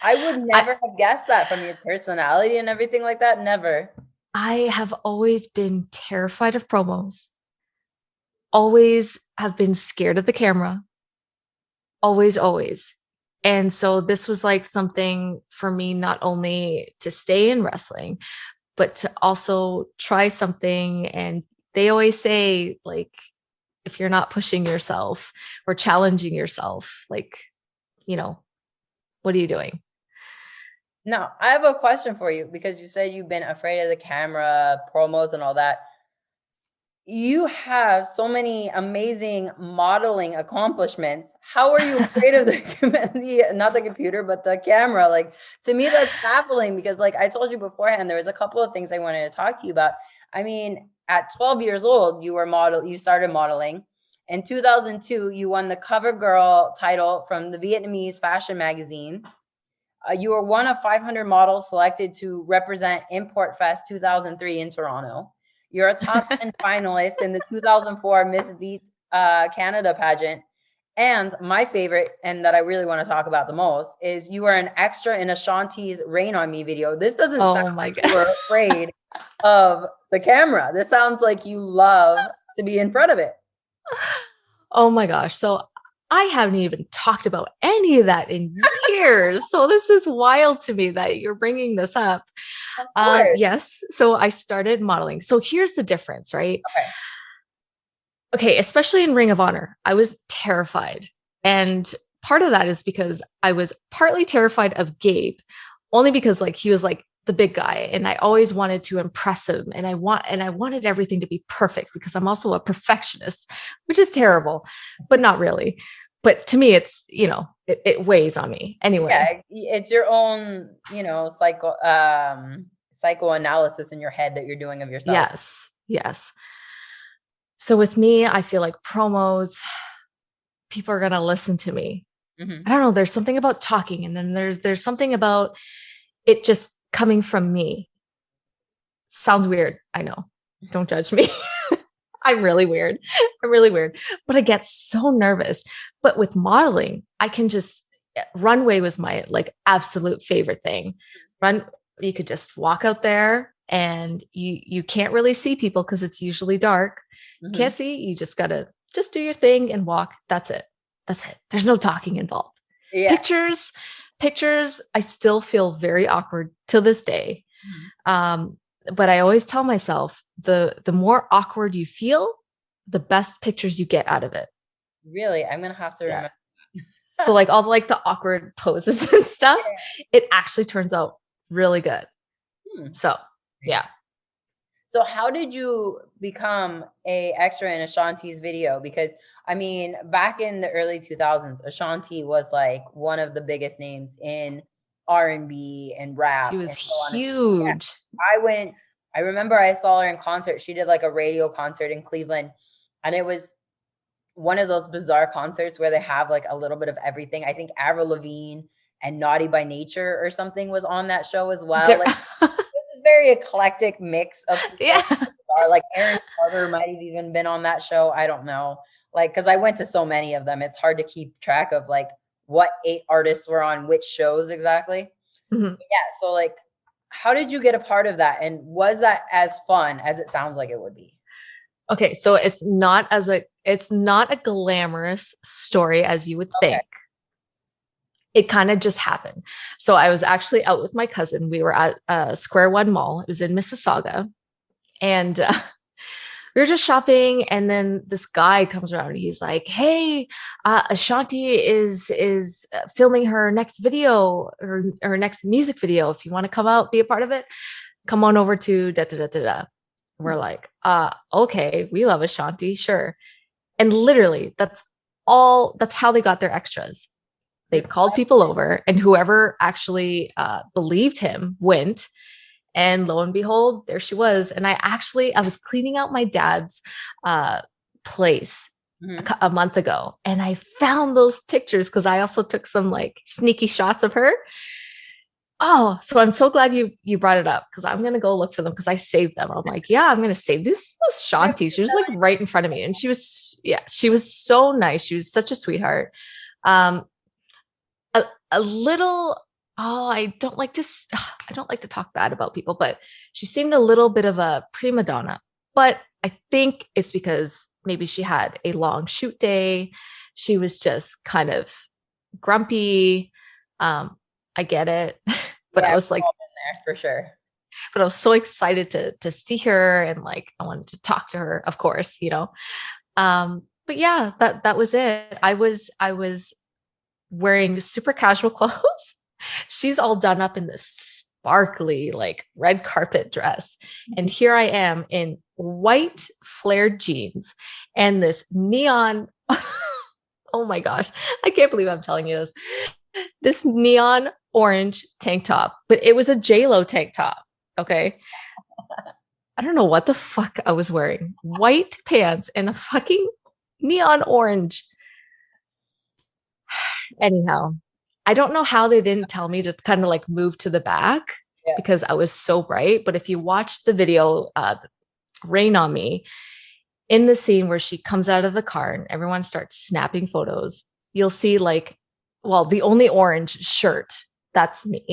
I would I, never have guessed that from your personality and everything like that. Never. I have always been terrified of promos, always have been scared of the camera, always, always. And so this was like something for me, not only to stay in wrestling, but to also try something. And they always say, like, if you're not pushing yourself or challenging yourself, like, you know, what are you doing? Now, I have a question for you because you said you've been afraid of the camera, promos, and all that. You have so many amazing modeling accomplishments. How are you afraid of not the computer, but the camera? Like, to me, that's baffling because, like I told you beforehand, there was a couple of things I wanted to talk to you about. I mean, at 12 years old, you started modeling. In 2002, you won the cover girl title from the Vietnamese fashion magazine. You were one of 500 models selected to represent Import Fest 2003 in Toronto. You're a top 10 finalist in the 2004 Miss Beat Canada pageant. And my favorite, and that I really want to talk about the most, is you were an extra in Ashanti's Rain on Me video. This doesn't sound Oh my like you God. were afraid of the camera. This sounds like you love to be in front of it. Oh my gosh. So I haven't even talked about any of that in years. So this is wild to me that you're bringing this up. Of course. Yes. So I started modeling. So here's the difference, right? Okay. Okay. Especially in Ring of Honor, I was terrified. And part of that is because I was partly terrified of Gabe, only because like he was like the big guy and I always wanted to impress him and I wanted everything to be perfect because I'm also a perfectionist, which is terrible, but not really. But to me, it's, it weighs on me anyway. Yeah, it's your own, psychoanalysis in your head that you're doing of yourself. Yes. Yes. So with me, I feel like promos, people are going to listen to me. Mhm. I don't know. There's something about talking, and then there's something about it just coming from me. Sounds weird. I know. Don't judge me. I'm really weird. I'm really weird. But I get so nervous. But with modeling, I can just runway was my like absolute favorite thing. Run, you could just walk out there and you can't really see people because it's usually dark. Can't Mhm. see, you just gotta just do your thing and walk. That's it. That's it. There's no talking involved. Yeah. Pictures, pictures, I still feel very awkward to this day. Mhm. But I always tell myself the more awkward you feel, the best pictures you get out of it. Really? I'm gonna have to Yeah. remember. So like all like the awkward poses and stuff, it actually turns out really good. Hmm. So yeah. So how did you become a extra in Ashanti's video? Because I mean, back in the early 2000s, Ashanti was like one of the biggest names in R&B and She rap was and so on. Yeah, huge. I remember I saw her in concert. She did like a radio concert in Cleveland, and it was one of those bizarre concerts where they have like a little bit of everything. I think Avril Lavigne and Naughty by Nature or something was on that show as well. Like this very eclectic mix of people. Yeah. Or like Aaron Carter might have even been on that show. I don't know. Like, because I went to so many of them, it's hard to keep track of like what 8 artists were on which shows exactly. Mhm. Yeah. So like, how did you get a part of that? And was that as fun as it sounds like it would be? Okay, so it's not a glamorous story as you would Okay. think. It kind of just happened. So I was actually out with my cousin. We were at Square One Mall. It was in Mississauga, and we were just shopping. And then this guy comes around. And he's like, "Hey, Ashanti is filming her next video, her next music video. If you want to come out, be a part of it, come on over to da da da da da." We're like, okay, we love Ashanti, sure. And literally, that's how they got their extras. They called people over, and whoever actually believed him went. And lo and behold, there she was. And I was cleaning out my dad's place a month ago, and I found those pictures because I also took some like sneaky shots of her. Oh, so I'm so glad you brought it up because I'm gonna go look for them because I saved them. I'm like, yeah, I'm gonna save this Shanti. She was like right in front of me, and she was so nice. She was such a sweetheart. Um, a little. Oh, I don't like to talk bad about people, but she seemed a little bit of a prima donna. But I think it's because maybe she had a long shoot day. She was just kind of grumpy. I get it. But Yeah, I was like, there for sure. but I was so excited to see her, and like I wanted to talk to her, of course, you know. But yeah, that was it. I was wearing super casual clothes. She's all done up in this sparkly like red carpet dress, and here I am in white flared jeans and this neon oh my gosh, I can't believe I'm telling you this neon orange tank top, but it was a J-Lo tank top. Okay. I don't know what the fuck I was wearing. White pants and a fucking neon orange. Anyhow, I don't know how they didn't tell me to kind of like move to the back Yeah. because I was so bright. But if you watch the video, Rain on Me, in the scene where she comes out of the car and everyone starts snapping photos, you'll see like, well, the only orange shirt, that's me.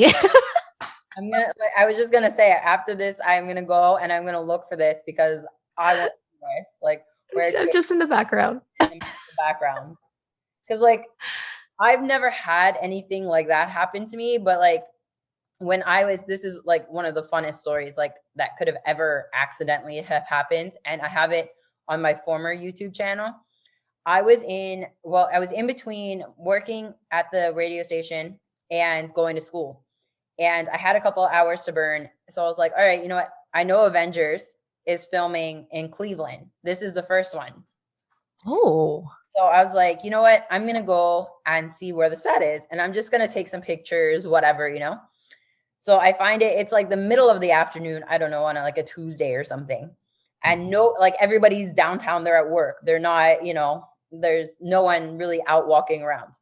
I was just gonna say after this, I'm gonna go and I'm gonna look for this because I want this. Like where I'm just in the background. in the background. Because like I've never had anything like that happen to me, but like when this is like one of the funnest stories like that could have ever accidentally have happened, and I have it on my former YouTube channel. I was in between working at the radio station and going to school. And I had a couple of hours to burn. So I was like, all right, you know what? I know Avengers is filming in Cleveland. This is the first one. Oh. So I was like, you know what? I'm going to go and see where the set is. And I'm just going to take some pictures, whatever, you know? So I find it's like the middle of the afternoon. I don't know, on like a Tuesday or something. And like everybody's downtown. They're at work. They're not, you know, there's no one really out walking around.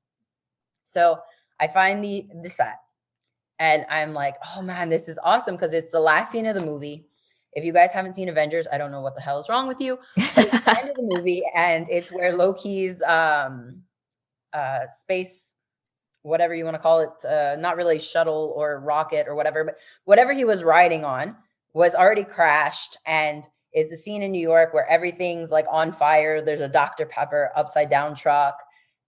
So I find the set. And I'm like, oh man, this is awesome because it's the last scene of the movie. If you guys haven't seen Avengers, I don't know what the hell is wrong with you. But it's the end of the movie, and it's where Loki's space, whatever you want to call it, not really shuttle or rocket or whatever, but whatever he was riding on was already crashed. And it's a scene in New York where everything's like on fire. There's a Dr. Pepper upside down truck,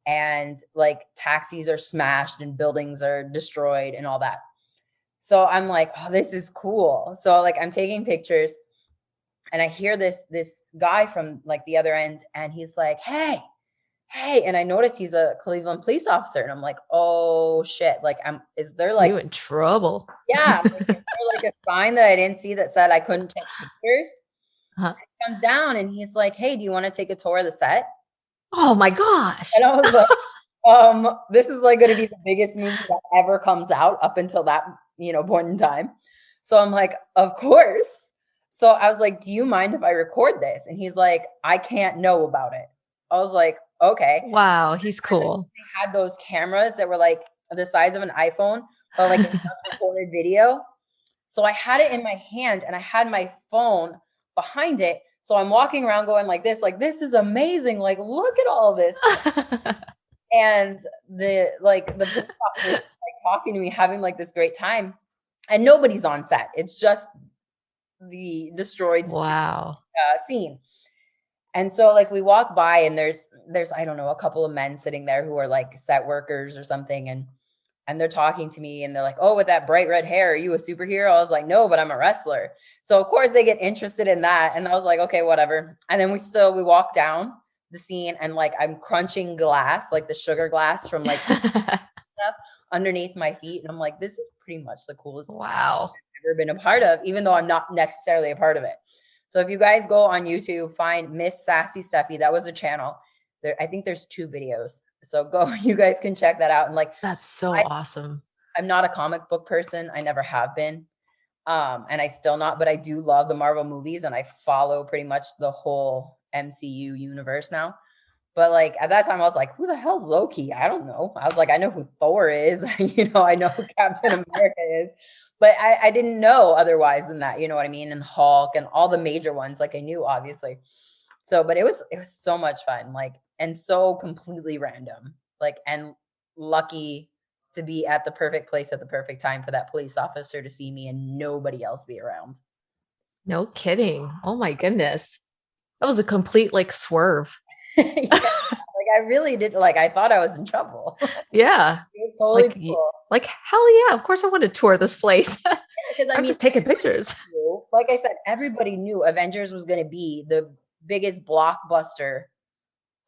and like taxis are smashed and buildings are destroyed and all that. So I'm like, oh, this is cool. So like I'm taking pictures, and I hear this guy from like the other end, and he's like, hey, hey, and I noticed he's a Cleveland police officer. And I'm like, oh shit. Like, is there like, You in trouble. yeah, I'm like, is there like a sign that I didn't see that said I couldn't take pictures? Huh. He comes down and he's like, hey, do you want to take a tour of the set? Oh my gosh. And I was like, this is like going to be the biggest movie that ever comes out up until that, point in time. So I'm like, of course. So I was like, do you mind if I record this? And he's like, I can't know about it. I was like, okay. Wow, he's cool. They had those cameras that were like the size of an iPhone, but like a recorded video. So I had it in my hand and I had my phone behind it. So I'm walking around going like this is amazing. Like, look at all this. And the police officer like talking to me, having like this great time, and nobody's on set. It's just the destroyed scene. And so like we walk by and there's I don't know, a couple of men sitting there who are like set workers or something, and they're talking to me and they're like, oh, with that bright red hair, are you a superhero? I was like, no, but I'm a wrestler. So of course they get interested in that. And I was like, okay, whatever. And then we walk down the scene and like I'm crunching glass, like the sugar glass from like stuff underneath my feet. And I'm like, this is pretty much the coolest Wow. I've ever been a part of, even though I'm not necessarily a part of it. So if you guys go on YouTube, find Miss Sassy Stephie, that was a channel. I think there's 2 videos. So go, you guys can check that out. And like, that's so awesome. I'm not a comic book person. I never have been. And I still not, but I do love the Marvel movies and I follow pretty much the whole MCU universe now. But like at that time I was like, who the hell's Loki? I don't know. I was like, I know who Thor is. I know who Captain America is. But I didn't know otherwise than that, you know what I mean? And Hulk and all the major ones, like I knew obviously. So, but it was so much fun, like, and so completely random, like, and lucky to be at the perfect place at the perfect time for that police officer to see me and nobody else be around. No kidding. Oh my goodness. That was a complete like swerve. Yeah, like I really did. Like I thought I was in trouble. Yeah. It was totally like, cool. Like hell yeah. Of course I want to tour this place. Because I'm just taking pictures. Like I said, everybody knew Avengers was going to be the biggest blockbuster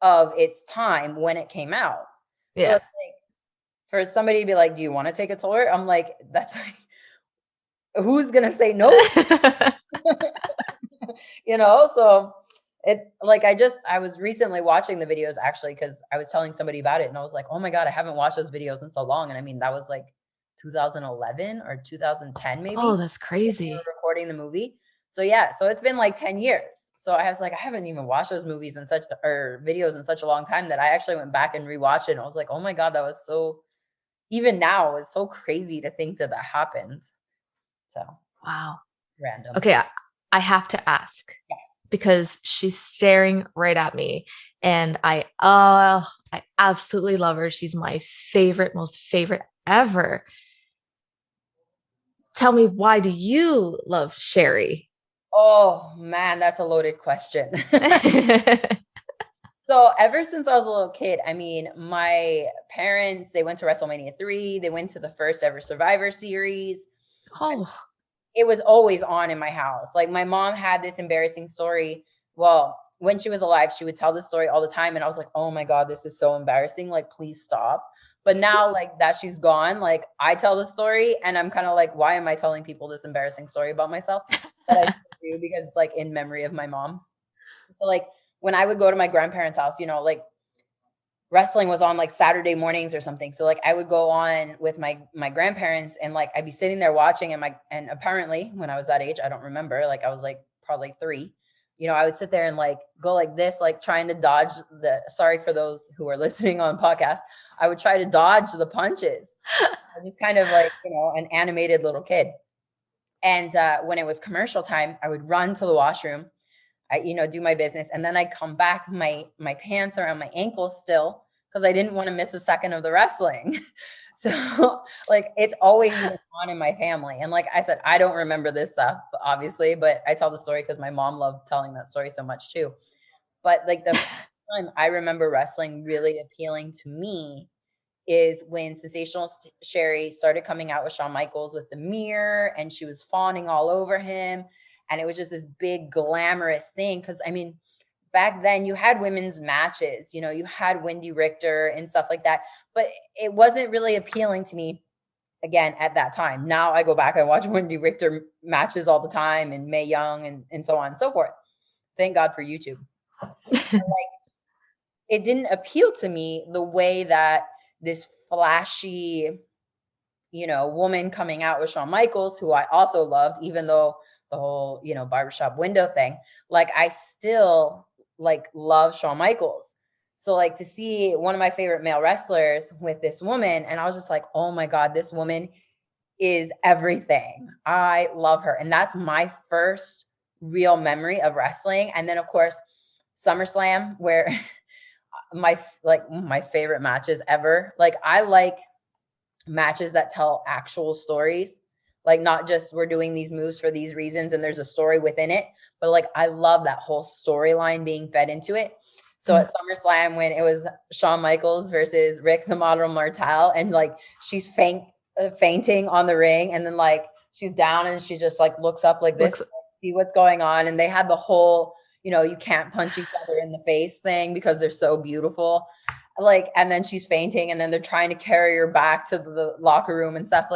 of its time when it came out. Yeah. So it's like, for somebody to be like, do you want to take a tour? I'm like, that's like, who's going to say no? So it like, I was recently watching the videos actually, because I was telling somebody about it and I was like, oh my God, I haven't watched those videos in so long. And I mean, that was like 2011 or 2010, maybe. Oh, that's crazy. Recording the movie. So yeah, so it's been like 10 years. So I was like, I haven't even watched those movies or videos in such a long time that I actually went back and rewatched it. And I was like, oh my God, that was so, even now it's so crazy to think that happens. So wow. Random. Okay. I have to ask. Yes. Because she's staring right at me and I absolutely love her. She's my most favorite ever. Tell me, why do you love Sherri? Oh man, that's a loaded question. So ever since I was a little kid, I mean, my parents, they went to WrestleMania 3. They went to the first ever Survivor Series. Oh, it was always on in my house. Like my mom had this embarrassing story. Well, when she was alive, she would tell this story all the time. And I was like, oh my God, this is so embarrassing. Like, please stop. But now like that she's gone, like I tell the story and I'm kind of like, why am I telling people this embarrassing story about myself? But I do because it's like in memory of my mom. So like when I would go to my grandparents' house, like wrestling was on like Saturday mornings or something. So like I would go on with my grandparents and like I'd be sitting there watching and apparently when I was that age, I don't remember, like I was like probably 3, I would sit there and like go like this, like trying to dodge sorry for those who are listening on podcast. I would try to dodge the punches. I was kind of like, an animated little kid. And when it was commercial time, I would run to the washroom. I, do my business. And then I come back, my pants around my ankles still, because I didn't want to miss a second of the wrestling. So like, it's always on in my family. And like I said, I don't remember this stuff, obviously, but I tell the story because my mom loved telling that story so much too. But like the first time I remember wrestling really appealing to me is when Sensational Sherri started coming out with Shawn Michaels with the mirror and she was fawning all over him. And it was just this big glamorous thing. Cause I mean, back then you had women's matches, you had Wendy Richter and stuff like that, but it wasn't really appealing to me again at that time. Now I go back and watch Wendy Richter matches all the time, and Mae Young and so on and so forth. Thank God for YouTube. It didn't appeal to me the way that this flashy, woman coming out with Shawn Michaels, who I also loved, even though the whole, barbershop window thing, I still love Shawn Michaels. So to see one of my favorite male wrestlers with this woman, and I was just like, oh my God, this woman is everything. I love her. And that's my first real memory of wrestling. And then of course, SummerSlam, where my favorite matches ever. I like matches that tell actual stories, not just we're doing these moves for these reasons and there's a story within it, but I love that whole storyline being fed into it. So at SummerSlam, when it was Shawn Michaels versus Rick the Model Martel, and she's fainting on the ring, and then she's down and she just looks up like this, see what's going on, and they had the whole you can't punch each other in the face thing because they're so beautiful. And then she's fainting, and then they're trying to carry her back to the locker room and stuff,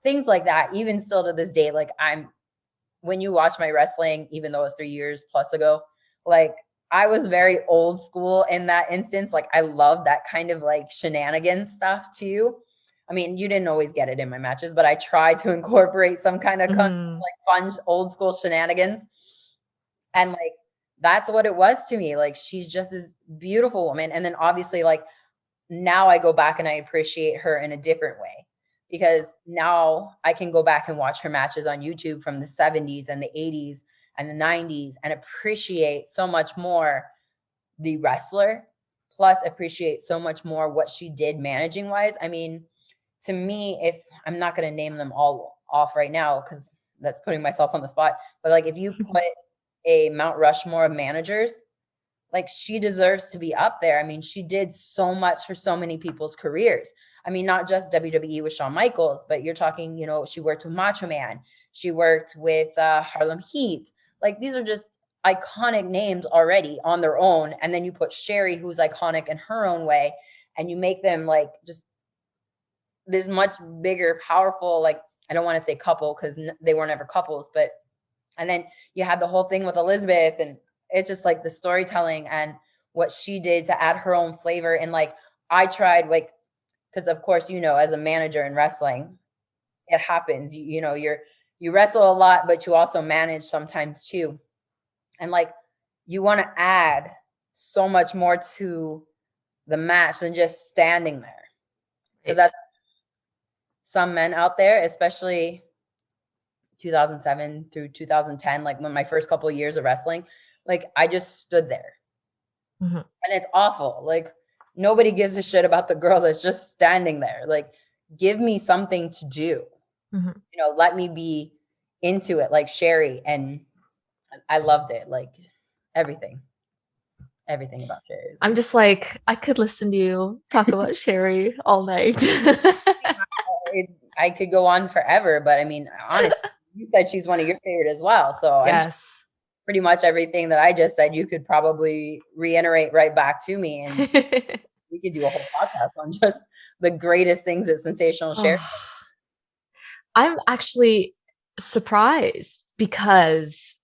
things like that. Even still to this day, when you watch my wrestling, even though it's 3 years plus ago, I was very old school in that instance. I love that kind of shenanigans stuff too. I mean, you didn't always get it in my matches, but I tried to incorporate some kind of fun old school shenanigans. And that's what it was to me. She's just this beautiful woman. And then obviously now I go back and I appreciate her in a different way, because now I can go back and watch her matches on YouTube from the 70s and the 80s and the 90s and appreciate so much more the wrestler, plus appreciate so much more what she did managing wise. I mean, to me, if I'm not going to name them all off right now, because that's putting myself on the spot, but if you put a Mount Rushmore of managers, she deserves to be up there. I mean, she did so much for so many people's careers. I mean, not just WWE with Shawn Michaels, but you're talking, she worked with Macho Man. She worked with Harlem Heat. These are just iconic names already on their own. And then you put Sherri, who's iconic in her own way, and you make them just this much bigger, powerful, I don't want to say couple because they weren't ever couples, but and then you had the whole thing with Elizabeth, and it's just the storytelling and what she did to add her own flavor. And I tried because of course, as a manager in wrestling, it happens, you wrestle a lot, but you also manage sometimes too. And you want to add so much more to the match than just standing there. Because that's some men out there, especially 2007 through 2010, when my first couple of years of wrestling, I just stood there. And it's awful. Nobody gives a shit about the girl that's just standing there. Give me something to do. Let me be into it, like Sherri. And I loved it. Everything about Sherri. I'm just I could listen to you talk about Sherri all night. I could go on forever, but I mean, honestly, you said she's one of your favorite as well. So yes, pretty much everything that I just said, you could probably reiterate right back to me, and we could do a whole podcast on just the greatest things that Sensational Sherri. I'm actually surprised because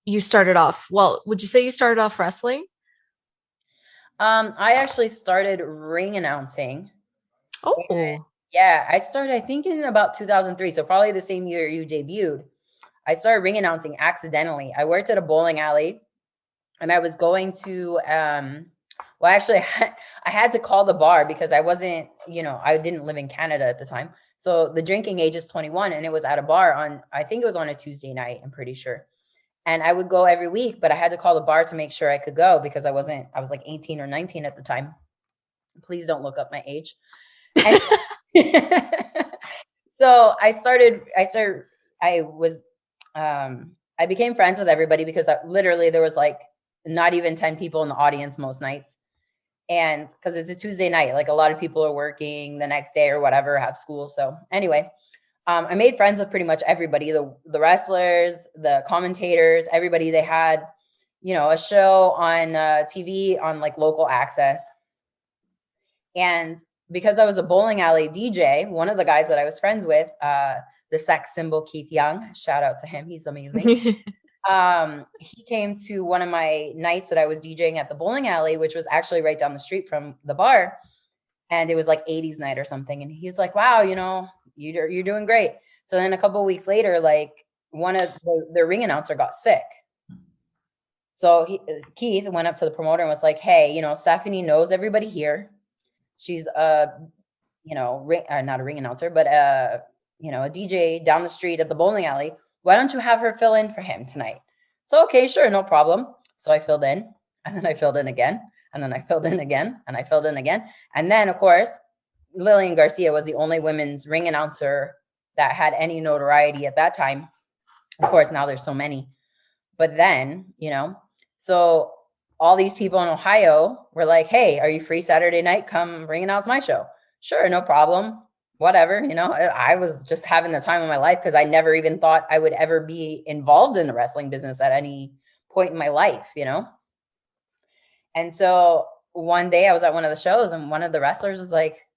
you started off, well, would you say you started off wrestling? I actually started ring announcing. Oh. Yeah, I started, I think, in about 2003. So probably the same year you debuted. I started ring announcing accidentally. I worked at a bowling alley, and I was going to, well, actually, I had to call the bar because I wasn't, I didn't live in Canada at the time. So the drinking age is 21, and it was at a bar on, I think it was on a Tuesday night, I'm pretty sure. And I would go every week, but I had to call the bar to make sure I could go because I was 18 or 19 at the time. Please don't look up my age. And so I became friends with everybody because literally there was not even 10 people in the audience most nights. And because it's a Tuesday night, a lot of people are working the next day or whatever, have school. So anyway, I made friends with pretty much everybody, the wrestlers, the commentators, everybody. They had, a show on TV on like local access. And because I was a bowling alley DJ, one of the guys that I was friends with, the sex symbol Keith Young, shout out to him, he's amazing. He came to one of my nights that I was DJing at the bowling alley, which was actually right down the street from the bar. And it was like 80s night or something. And he's like, wow, you're doing great. So then a couple of weeks later, like one of the ring announcer got sick. So Keith went up to the promoter and was like, hey, Stephanie knows everybody here. She's not a ring announcer, but a DJ down the street at the bowling alley. Why don't you have her fill in for him tonight? So, okay, sure, no problem. So I filled in, and then I filled in again, and then I filled in again, and I filled in again. And then, of course, Lillian Garcia was the only women's ring announcer that had any notoriety at that time. Of course, now there's so many. But then, so all these people in Ohio were like, hey, are you free Saturday night? Come ring announce my show. Sure, no problem. Whatever, I was just having the time of my life because I never even thought I would ever be involved in the wrestling business at any point in my life, And so one day I was at one of the shows and one of the wrestlers was like,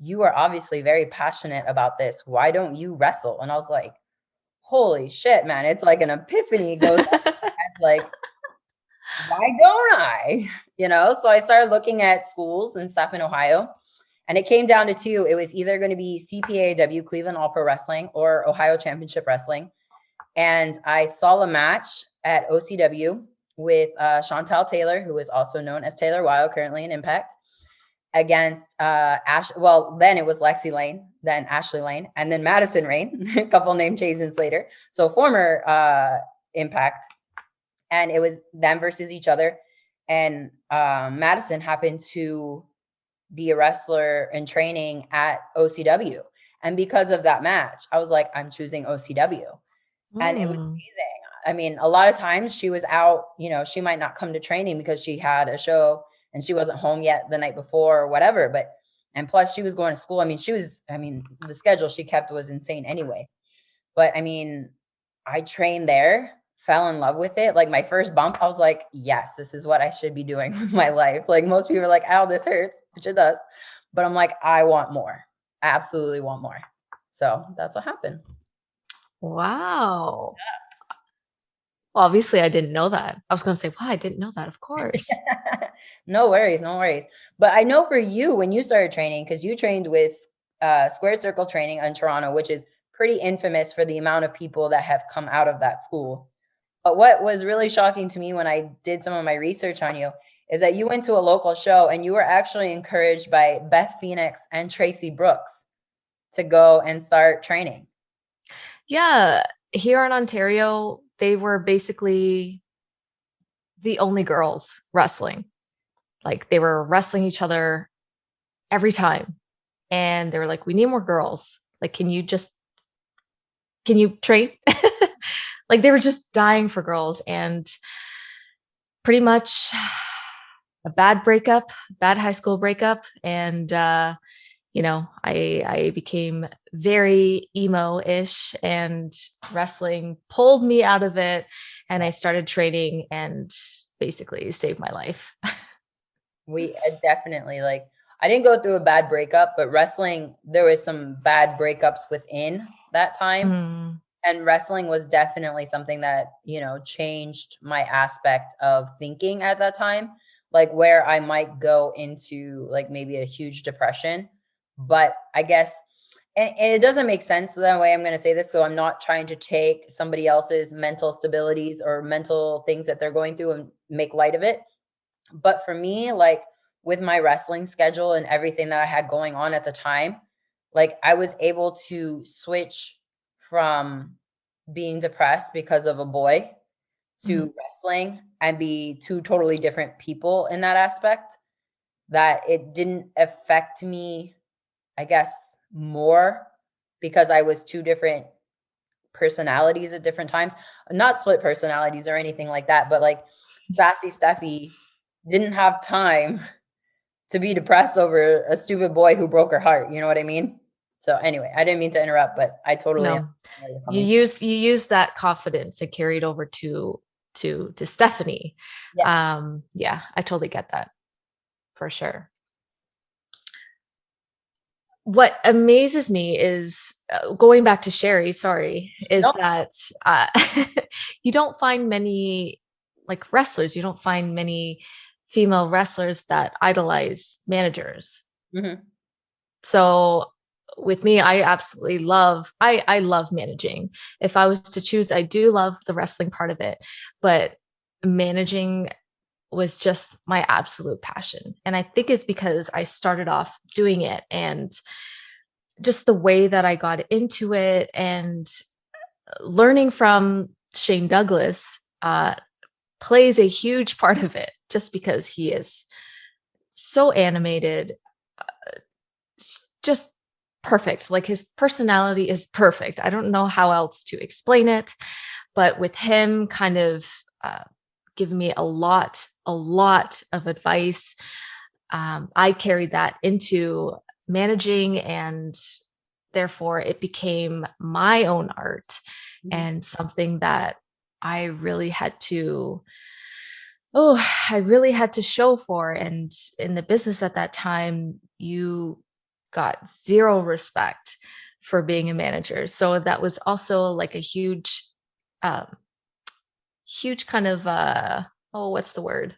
you are obviously very passionate about this. Why don't you wrestle? And I was like, holy shit, man. It's like an epiphany goes like, why don't I? So I started looking at schools and stuff in Ohio. And it came down to two. It was either going to be CPAW, Cleveland All Pro Wrestling, or Ohio Championship Wrestling. And I saw a match at OCW with Chantal Taylor, who is also known as Taylor Wilde, currently in Impact, against then it was Lexi Lane, then Ashley Lane, and then Madison Rain, a couple name changes later. So former Impact. And it was them versus each other. And Madison happened to be a wrestler in training at OCW. And because of that match, I was like, I'm choosing OCW. And it was amazing. I mean, a lot of times she was out, she might not come to training because she had a show and she wasn't home yet the night before or whatever. And plus she was going to school. The schedule she kept was insane anyway. But I trained there, fell in love with it. Like my first bump, I was like, yes, this is what I should be doing with my life. Like most people are like, ow, this hurts, which it does. But I'm like, I want more. I absolutely want more. So that's what happened. Wow. Yeah. Well, obviously I didn't know that. I was going to say, wow, I didn't know that. Of course. No worries. But I know for you, when you started training, because you trained with Squared Circle Training in Toronto, which is pretty infamous for the amount of people that have come out of that school. But what was really shocking to me when I did some of my research on you is that you went to a local show and you were actually encouraged by Beth Phoenix and Tracy Brooks to go and start training. Yeah. Here in Ontario, they were basically the only girls wrestling. Like they were wrestling each other every time. And they were like, we need more girls. Like, can you train? Like they were just dying for girls, and pretty much a bad high school breakup. And, I became very emo-ish and wrestling pulled me out of it. And I started training and basically saved my life. We definitely I didn't go through a bad breakup, but wrestling, there was some bad breakups within that time. Mm. And wrestling was definitely something that, changed my aspect of thinking at that time, like where I might go into like maybe a huge depression. But I guess, and it doesn't make sense the way I'm going to say this. So I'm not trying to take somebody else's mental stabilities or mental things that they're going through and make light of it. But for me, like with my wrestling schedule and everything that I had going on at the time, like I was able to switch from being depressed because of a boy to wrestling and be two totally different people in that aspect, that it didn't affect me, I guess, more because I was two different personalities at different times, not split personalities or anything like that. But like Sassy Stephie didn't have time to be depressed over a stupid boy who broke her heart. You know what I mean? So anyway, I didn't mean to interrupt, but I totally You used that confidence and carried over to to Stephanie. Yeah. Yeah, I totally get that for sure. What amazes me is going back to Sherri, sorry, is No. that uh, you don't find many like wrestlers, you don't find many female wrestlers that idolize managers. Mm-hmm. So with me, I absolutely love I love managing. If I was to choose, I do love the wrestling part of it, but managing was just my absolute passion. And I think it's because I started off doing it and just the way that I got into it and learning from Shane Douglas plays a huge part of it just because he is so animated, just perfect. Like his personality is perfect. I don't know how else to explain it, but with him kind of giving me a lot of advice, I carried that into managing, and therefore it became my own art and something that I really had to I really had to show for. And in the business at that time, you got zero respect for being a manager. So that was also like a um, huge kind of oh, what's the word?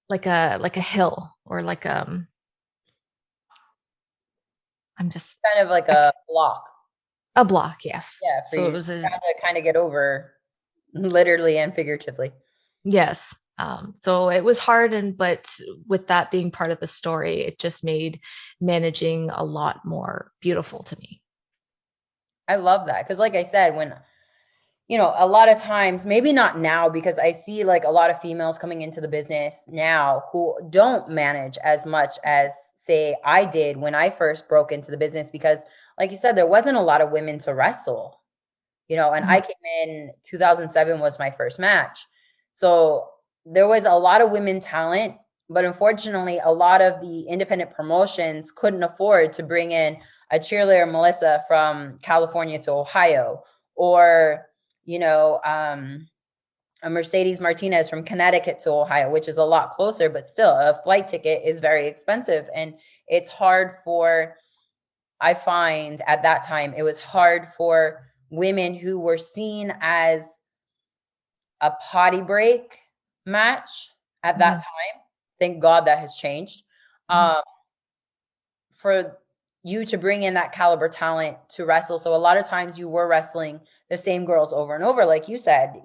Like a hill or like I'm just Kind of like I, a block. a block, yes. Yeah, for So it you was a to kind of get over, literally and figuratively. yes. So it was hard, and but with that being part of the story, it just made managing a lot more beautiful to me. I love that because, like I said, when a lot of times, maybe not now, because I see like a lot of females coming into the business now who don't manage as much as, say, I did when I first broke into the business. Because, like you said, there wasn't a lot of women to wrestle, and I Mhm. came in 2007 was my first match. So there was a lot of women talent, but unfortunately, a lot of the independent promotions couldn't afford to bring in a cheerleader, Melissa, from California to Ohio, or a Mercedes Martinez from Connecticut to Ohio, which is a lot closer, but still a flight ticket is very expensive. And it's hard for, I find at that time, it was hard for women who were seen as a potty break match at that Mhm. time. Thank God that has changed. Mhm. Um, for you to bring in that caliber talent to wrestle. So a lot of times you were wrestling the same girls over and over. Like you said,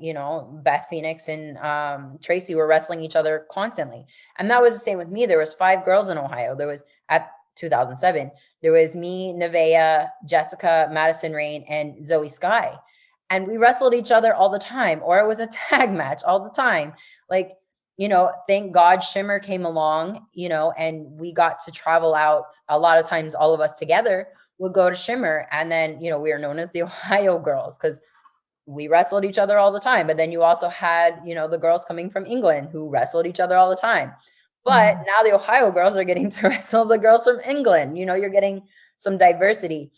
Beth Phoenix and Tracy were wrestling each other constantly. And that was the same with me. There was 5 girls in Ohio. There was at 2007, there was me, Nevaeh, Jessica, Madison Rain, and Zoe Sky. And we wrestled each other all the time, or it was a tag match all the time. Like, thank God Shimmer came along, and we got to travel out. A lot of times, all of us together would go to Shimmer. And then, we were known as the Ohio girls because we wrestled each other all the time. But then you also had, the girls coming from England who wrestled each other all the time. But Mhm. now the Ohio girls are getting to wrestle the girls from England. You're getting some diversity.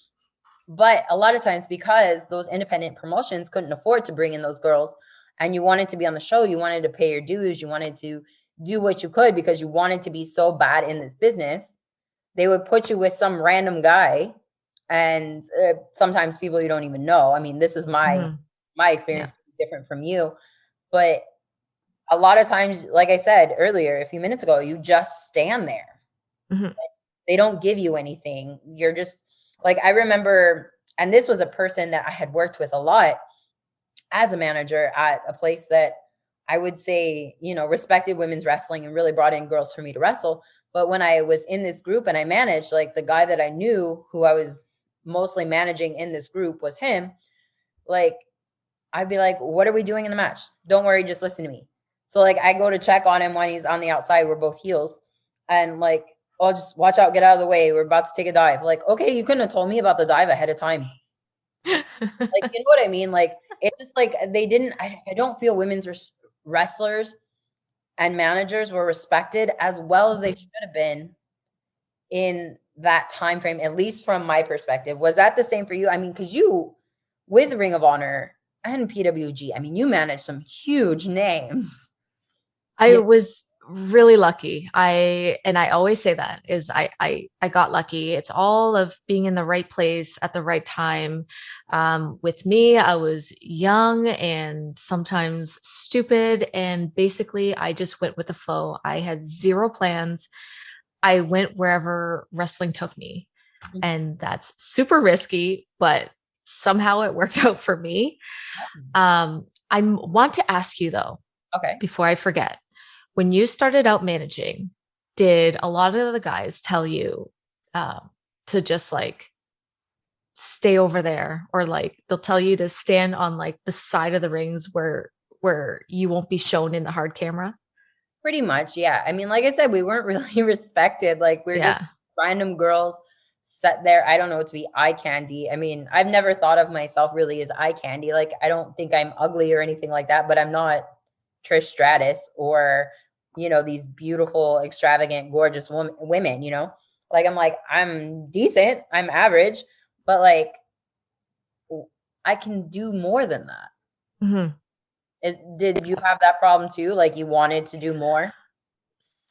But a lot of times, because those independent promotions couldn't afford to bring in those girls, and you wanted to be on the show, you wanted to pay your dues, you wanted to do what you could because you wanted to be so bad in this business, they would put you with some random guy, and sometimes people you don't even know. I mean, this is my Mhm. experience, Yeah. different from you, but a lot of times, like I said earlier, a few minutes ago, you just stand there. Mhm. They don't give you anything. You're just like, I remember, and this was a person that I had worked with a lot as a manager at a place that I would say, respected women's wrestling and really brought in girls for me to wrestle. But when I was in this group and I managed, like the guy that I knew who I was mostly managing in this group was him, like I'd be like, what are we doing in the match? Don't worry, just listen to me. So like I go to check on him when he's on the outside. We're both heels. And like, oh, just watch out, get out of the way. We're about to take a dive. Like, okay, you couldn't have told me about the dive ahead of time. Like, you know what I mean? Like, it's just like they didn't, I don't feel women's wrestlers and managers were respected as well as they should have been in that time frame, at least from my perspective. Was that the same for you? I mean, because you with Ring of Honor, and PWG. I mean, you manage some huge names. I was really lucky. I always say that is I got lucky. It's all of being in the right place at the right time. With me, I was young and sometimes stupid, and basically I just went with the flow. I had zero plans. I went wherever wrestling took me, and that's super risky, but somehow it worked out for me. I want to ask you though, Okay. before I forget, when you started out managing, did a lot of the guys tell you to just like stay over there, or like they'll tell you to stand on like the side of the rings where you won't be shown in the hard camera? Pretty much, yeah. I mean, like I said, we weren't really respected. Like we're just Yeah. random girls set there. I don't know, to be eye candy. I mean, I've never thought of myself really as eye candy. Like I don't think I'm ugly or anything like that, but I'm not Trish Stratus or, these beautiful, extravagant, gorgeous women, Like I'm decent, I'm average, but like I can do more than that. Mhm. Did you have that problem too? Like you wanted to do more?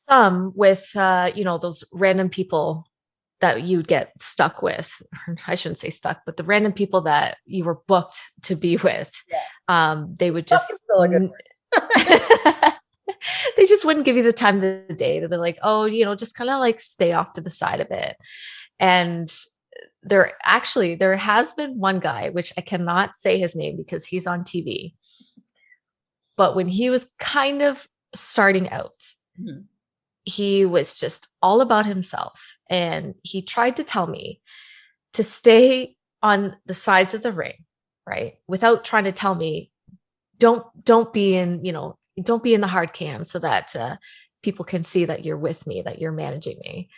Some with those random people that you'd get stuck with. I shouldn't say stuck, but the random people that you were booked to be with. Yeah. They would Stuck just is still a good they just wouldn't give you the time of the day. They'd be like, oh, just kind of like stay off to the side of it. And there has been one guy, which I cannot say his name because he's on TV. But when he was kind of starting out, Mhm. he was just all about himself. And he tried to tell me to stay on the sides of the ring, right? Without trying to tell me, don't be in, don't be in the hard cam so that people can see that you're with me, that you're managing me.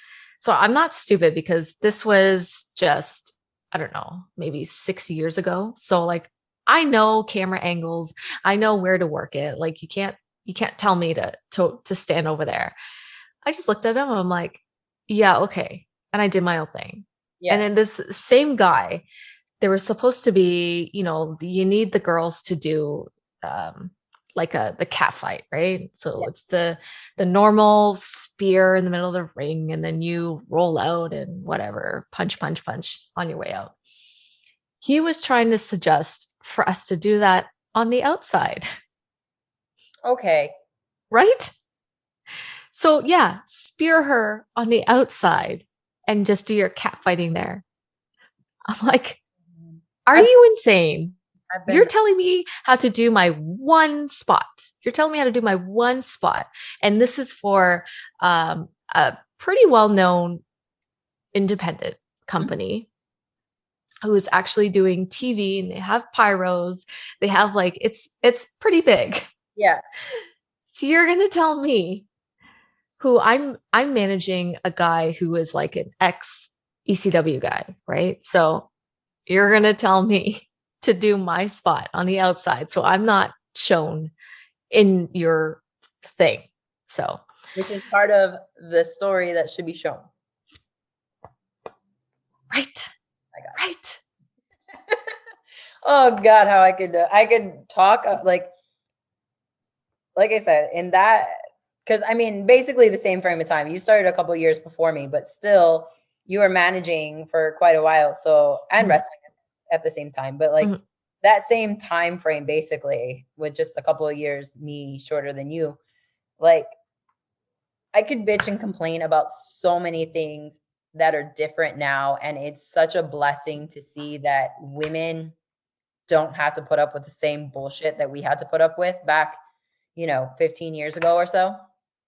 So I'm not stupid because this was just, I don't know, maybe 6 years ago. So like I know camera angles, I know where to work it. Like you can't tell me to stand over there. I just looked at him and I'm like, yeah, okay. And I did my own thing. And Yeah. then this same guy, there was supposed to be, you need the girls to do like the cat fight, right? So Yeah. it's the normal spear in the middle of the ring, and then you roll out and whatever, punch, punch, punch on your way out. He was trying to suggest for us to do that on the outside, Okay. right? So yeah, spear her on the outside and just do your cat fighting there. I'm like, are I've, you insane? I've You're been, telling me how to do my one spot. You're telling me how to do my one spot. And this is for a pretty well known independent company who is actually doing TV, and they have pyros. They have like, it's pretty big. yeah. So you're going to tell me who I'm managing a guy who is like an ex ECW guy, right? So you're going to tell me to do my spot on the outside. So I'm not shown in your thing. So, Which is part of the story that should be shown. right. I got Right. Oh God, how I could talk like I said, in that, because I mean, basically the same frame of time. You started a couple years before me, but still you were managing for quite a while. So, and Mhm. wrestling at the same time, but like Mhm. that same time frame, basically, with just a couple of years, me shorter than you, like I could bitch and complain about so many things that are different now. And it's such a blessing to see that women don't have to put up with the same bullshit that we had to put up with back, 15 years ago or so.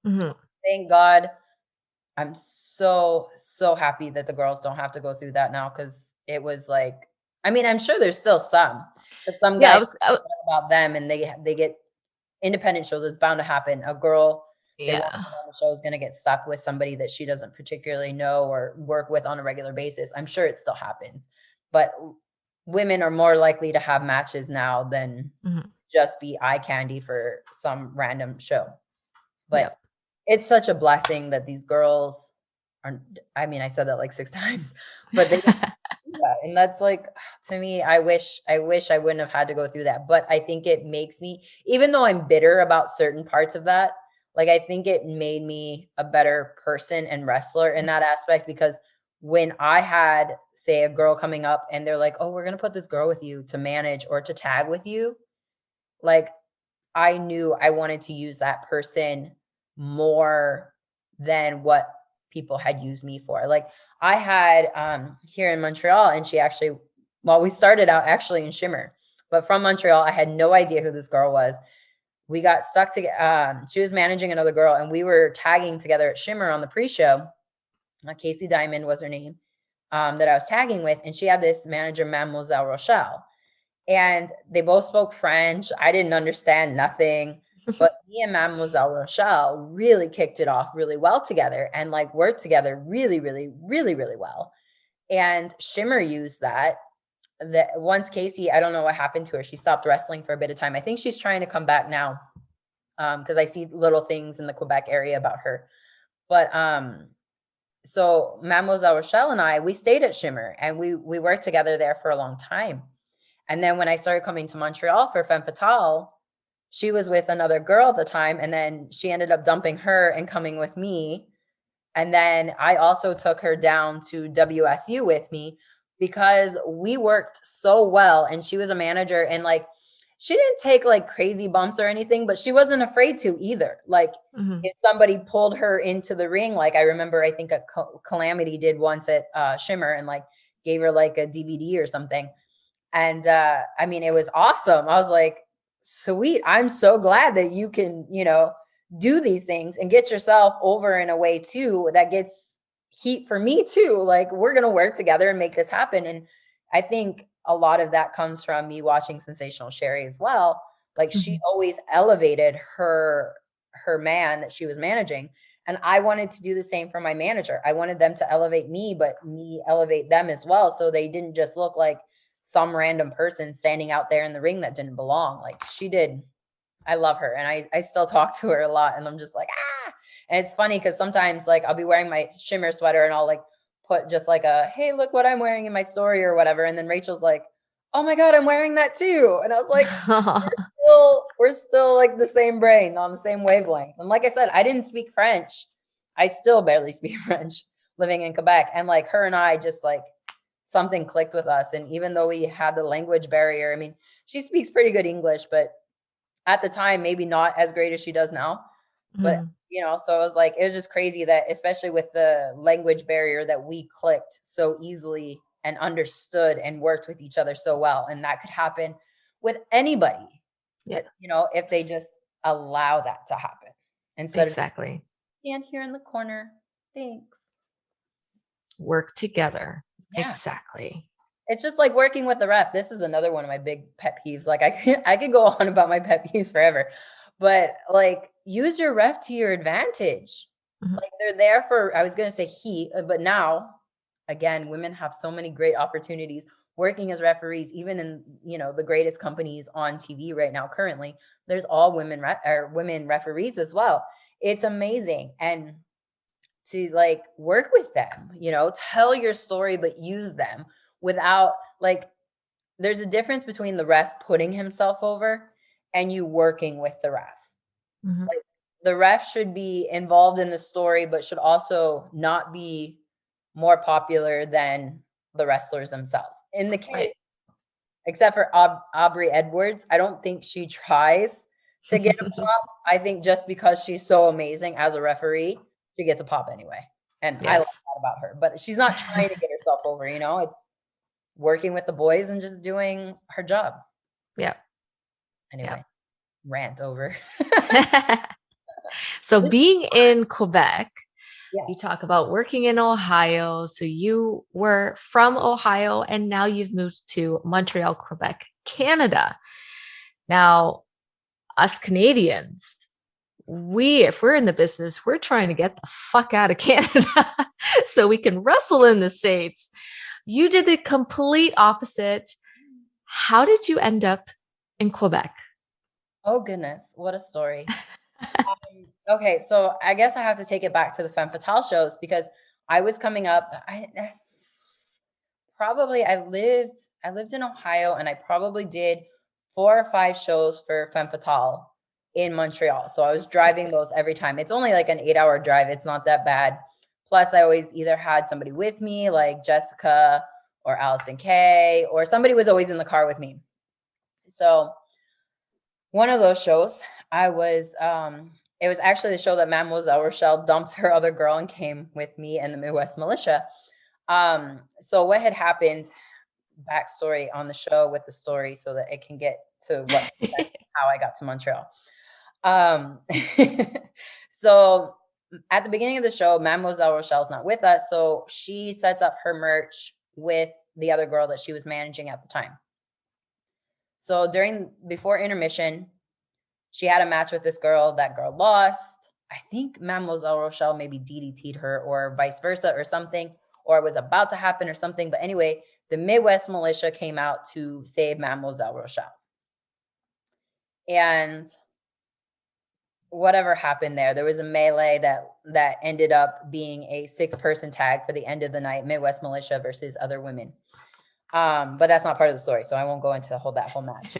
Mhm. Thank God. I'm so, so happy that the girls don't have to go through that now, because it was like, I mean, I'm sure there's still some, but some Yeah, guys about them and they get independent shows. It's bound to happen. A girl they want yeah. on the show is going to get stuck with somebody that she doesn't particularly know or work with on a regular basis. I'm sure it still happens, but women are more likely to have matches now than Mhm. just be eye candy for some random show. But Yep. it's such a blessing that these girls are, I mean, I said that like 6 times, but they do that. And that's like, to me, I wish I wouldn't have had to go through that. But I think it makes me, even though I'm bitter about certain parts of that, like I think it made me a better person and wrestler in that aspect, because when I had, say, a girl coming up and they're like, oh, we're going to put this girl with you to manage or to tag with you, like I knew I wanted to use that person more than what people had used me for. Like I had here in Montreal, and she actually, well, we started out actually in Shimmer, but from Montreal, I had no idea who this girl was. We got stuck together. She was managing another girl, and we were tagging together at Shimmer on the pre-show. Casey Diamond was her name, that I was tagging with, and she had this manager, Mademoiselle Rochelle, and they both spoke French. I didn't understand nothing, but me and Mademoiselle Rochelle really kicked it off really well together, and like worked together really, really, really, really well. And Shimmer used that. That once Casey, I don't know what happened to her. She stopped wrestling for a bit of time. I think she's trying to come back now, because I see little things in the Quebec area about her. But so Mademoiselle Rochelle and I, we stayed at Shimmer, and we worked together there for a long time. And then when I started coming to Montreal for Femme Fatale, she was with another girl at the time, and then she ended up dumping her and coming with me. And then I also took her down to WSU with me, because we worked so well, and she was a manager, and like she didn't take like crazy bumps or anything, but she wasn't afraid to either. Like if somebody pulled her into the ring, like I remember, I think a Calamity did once at Shimmer, and like gave her like a DVD or something. And I mean, it was awesome. I was like, sweet. I'm so glad that you can, do these things and get yourself over in a way too that gets heat for me too. Like we're going to work together and make this happen. And I think a lot of that comes from me watching Sensational Sherri as well. Like she always elevated her man that she was managing. And I wanted to do the same for my manager. I wanted them to elevate me, but me elevate them as well. So they didn't just look like some random person standing out there in the ring that didn't belong. Like she did. I love her. And I still talk to her a lot, and I'm just like, ah. And it's funny because sometimes like I'll be wearing my Shimmer sweater, and I'll like put just like a, hey, look what I'm wearing in my story or whatever. And then Rachel's like, oh my God, I'm wearing that too. And I was like, we're still like the same brain on the same wavelength. And like I said, I didn't speak French. I still barely speak French living in Quebec. And like her and I just like something clicked with us. And even though we had the language barrier, I mean, she speaks pretty good English, but at the time, maybe not as great as she does now. But, so it was like, it was just crazy that, especially with the language barrier, that we clicked so easily and understood and worked with each other so well. And that could happen with anybody, if they just allow that to happen instead of stand here in the corner. Thanks. Work together. Yeah. Exactly. It's just like working with the ref. This is another one of my big pet peeves. Like I could go on about my pet peeves forever, but like use your ref to your advantage. Like they're there for, I was going to say heat, but now again, women have so many great opportunities working as referees, even in, the greatest companies on TV right now. Currently, there's all women women referees as well. It's amazing. And to like work with them, tell your story, but use them without like, there's a difference between the ref putting himself over and you working with the ref. Like the ref should be involved in the story, but should also not be more popular than the wrestlers themselves. In the case, except for Aubrey Edwards, I don't think she tries to get a pop. I think just because she's so amazing as a referee, she gets a pop anyway. And I love that about her. But she's not trying to get herself over, it's working with the boys and just doing her job. Yeah. Anyway, rant over. So being in Quebec, you talk about working in Ohio. So you were from Ohio and now you've moved to Montreal, Quebec, Canada. Now, us Canadians, if we're in the business, we're trying to get the fuck out of Canada so we can wrestle in the States. You did the complete opposite. How did you end up in Quebec? Oh, goodness. What a story. Okay, so I guess I have to take it back to the Femme Fatale shows, because I was coming up probably I lived in Ohio, and I probably did 4 or 5 shows for Femme Fatale in Montreal. So I was driving those every time. It's only like an 8-hour drive. It's not that bad. Plus, I always either had somebody with me, like Jessica or Allison Kay, or somebody was always in the car with me. So one of those shows, I was it was actually the show that Mademoiselle Rochelle dumped her other girl and came with me and the Midwest Militia. So what had happened, backstory on the show with the story so that it can get to what how I got to Montreal. So at the beginning of the show, Mademoiselle Rochelle's not with us, so she sets up her merch with the other girl that she was managing at the time. So before intermission, she had a match with this girl. That girl lost. I think Mademoiselle Rochelle maybe DDT'd her or vice versa or something, or it was about to happen or something. But anyway, the Midwest Militia came out to save Mademoiselle Rochelle. And whatever happened there was a melee that ended up being a 6-person tag for the end of the night, Midwest Militia versus other women. But that's not part of the story, so I won't go into that whole match.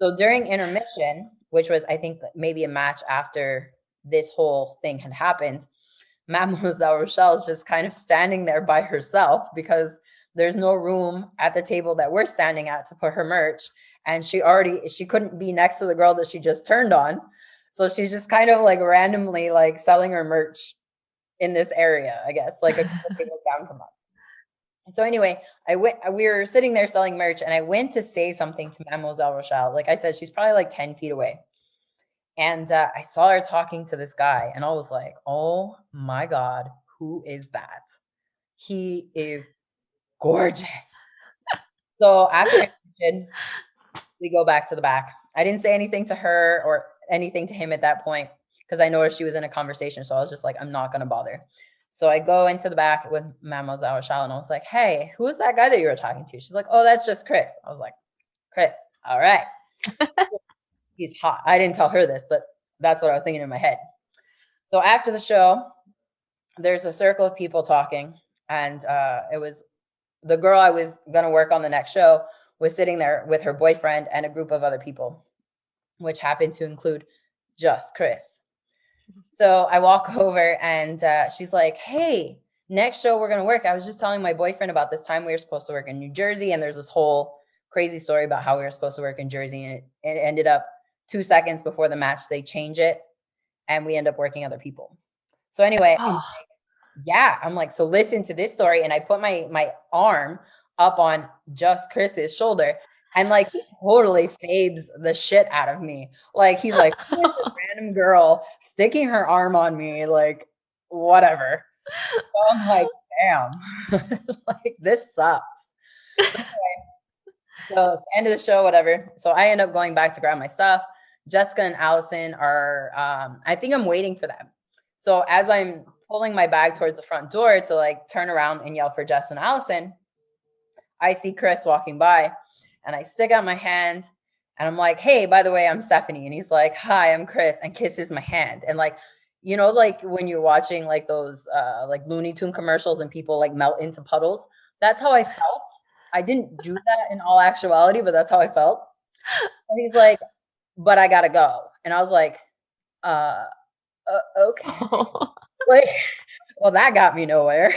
So during intermission, which was, I think, maybe a match after this whole thing had happened, Mademoiselle Rochelle is just kind of standing there by herself because there's no room at the table that we're standing at to put her merch. And she couldn't be next to the girl that she just turned on. So she's just kind of like randomly like selling her merch in this area, I guess, like a couple tables down from us. So anyway, we were sitting there selling merch, and I went to say something to Mademoiselle Rochelle. Like I said, she's probably like 10 feet away. And I saw her talking to this guy, and I was like, oh my God, who is that? He is gorgeous. So after we go back to the back. I didn't say anything to her or anything to him at that point because I noticed she was in a conversation. So I was just like, I'm not going to bother. So I go into the back with Mademoiselle Rochelle, and I was like, hey, who is that guy that you were talking to? She's like, oh, that's just Chris. I was like, Chris, all right. He's hot. I didn't tell her this, but that's what I was thinking in my head. So after the show, there's a circle of people talking, and it was the girl I was going to work on the next show was sitting there with her boyfriend and a group of other people, which happened to include just Chris. So I walk over, and she's like, hey, next show we're going to work. I was just telling my boyfriend about this time we were supposed to work in New Jersey, and there's this whole crazy story about how we were supposed to work in Jersey, and it ended up 2 seconds before the match, they change it, and we end up working other people. So anyway, I'm like, so listen to this story. And I put my arm up on just Chris's shoulder, and like he totally fades the shit out of me. Like he's like, who is this random girl sticking her arm on me? Like, whatever. So I'm like, damn, like this sucks. So anyway, so at the end of the show, whatever. So I end up going back to grab my stuff. Jessica and Allison are, I think I'm waiting for them. So as I'm pulling my bag towards the front door to like turn around and yell for Jess and Allison, I see Chris walking by, and I stick out my hand, and I'm like, hey, by the way, I'm Stephanie. And he's like, hi, I'm Chris, and kisses my hand. And like, you know, like when you're watching like those like Looney Tune commercials and people like melt into puddles, that's how I felt. I didn't do that in all actuality, but that's how I felt. And he's like, but I gotta go. And I was like, okay. Like, well, that got me nowhere.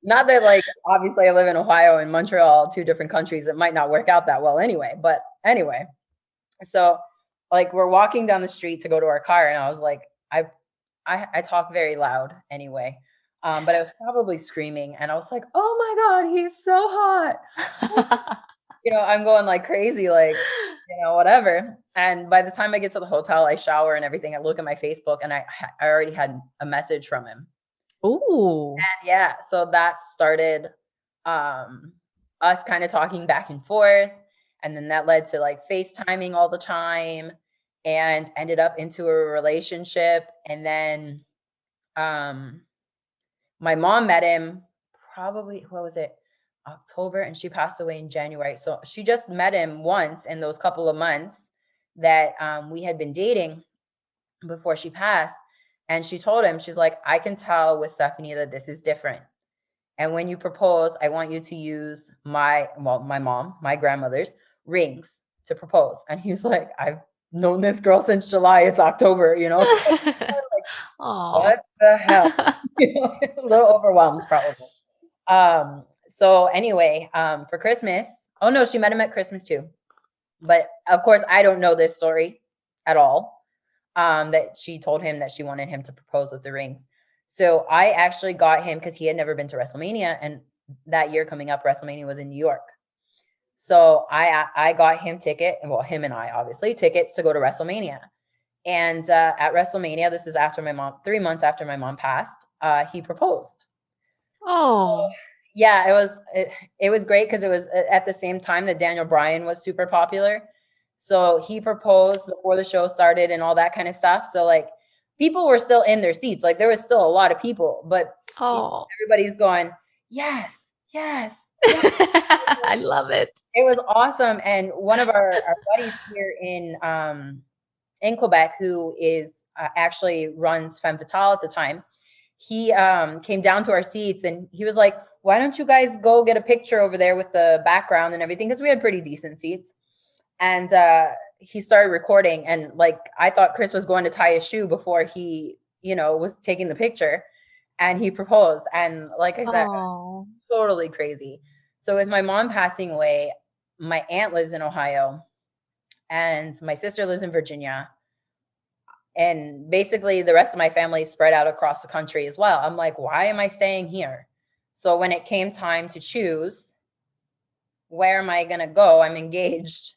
Not that, like, obviously I live in Ohio and Montreal, 2 different countries. It might not work out that well anyway. But anyway, so like we're walking down the street to go to our car, and I was like, I talk very loud anyway. But I was probably screaming, and I was like, oh my God, he's so hot. You know, I'm going like crazy, like, you know, whatever. And by the time I get to the hotel, I shower and everything. I look at my Facebook, and I already had a message from him. Ooh. And yeah, so that started us kind of talking back and forth. And then that led to like FaceTiming all the time, and ended up into a relationship. And then my mom met him probably, what was it, October, and she passed away in January. So she just met him once in those couple of months that we had been dating before she passed. And she told him, she's like, I can tell with Stephanie that this is different. And when you propose, I want you to use my grandmother's rings to propose. And he was like, I've known this girl since July. It's October, you know? So like, what the hell? A little overwhelmed probably. So anyway, for Christmas, oh no, she met him at Christmas too. But of course, I don't know this story at all. That she told him that she wanted him to propose with the rings. So I actually got him because he had never been to WrestleMania, and that year coming up, WrestleMania was in New York. So I got him him and I obviously tickets to go to WrestleMania. And at WrestleMania, this is after 3 months after my mom passed, he proposed. Oh. Yeah, it was great because it was at the same time that Daniel Bryan was super popular. So he proposed before the show started and all that kind of stuff. So like people were still in their seats. Like there was still a lot of people, but everybody's going, yes, yes. I love it. It was awesome. And one of our buddies here in Quebec, who is actually runs Femme Fatale at the time, he came down to our seats and he was like, why don't you guys go get a picture over there with the background and everything? Because we had pretty decent seats. And he started recording. And like, I thought Chris was going to tie his shoe before he, was taking the picture. And he proposed. And like I said, totally crazy. So with my mom passing away, my aunt lives in Ohio and my sister lives in Virginia. And basically the rest of my family spread out across the country as well. I'm like, why am I staying here? So when it came time to choose, where am I going to go? I'm engaged.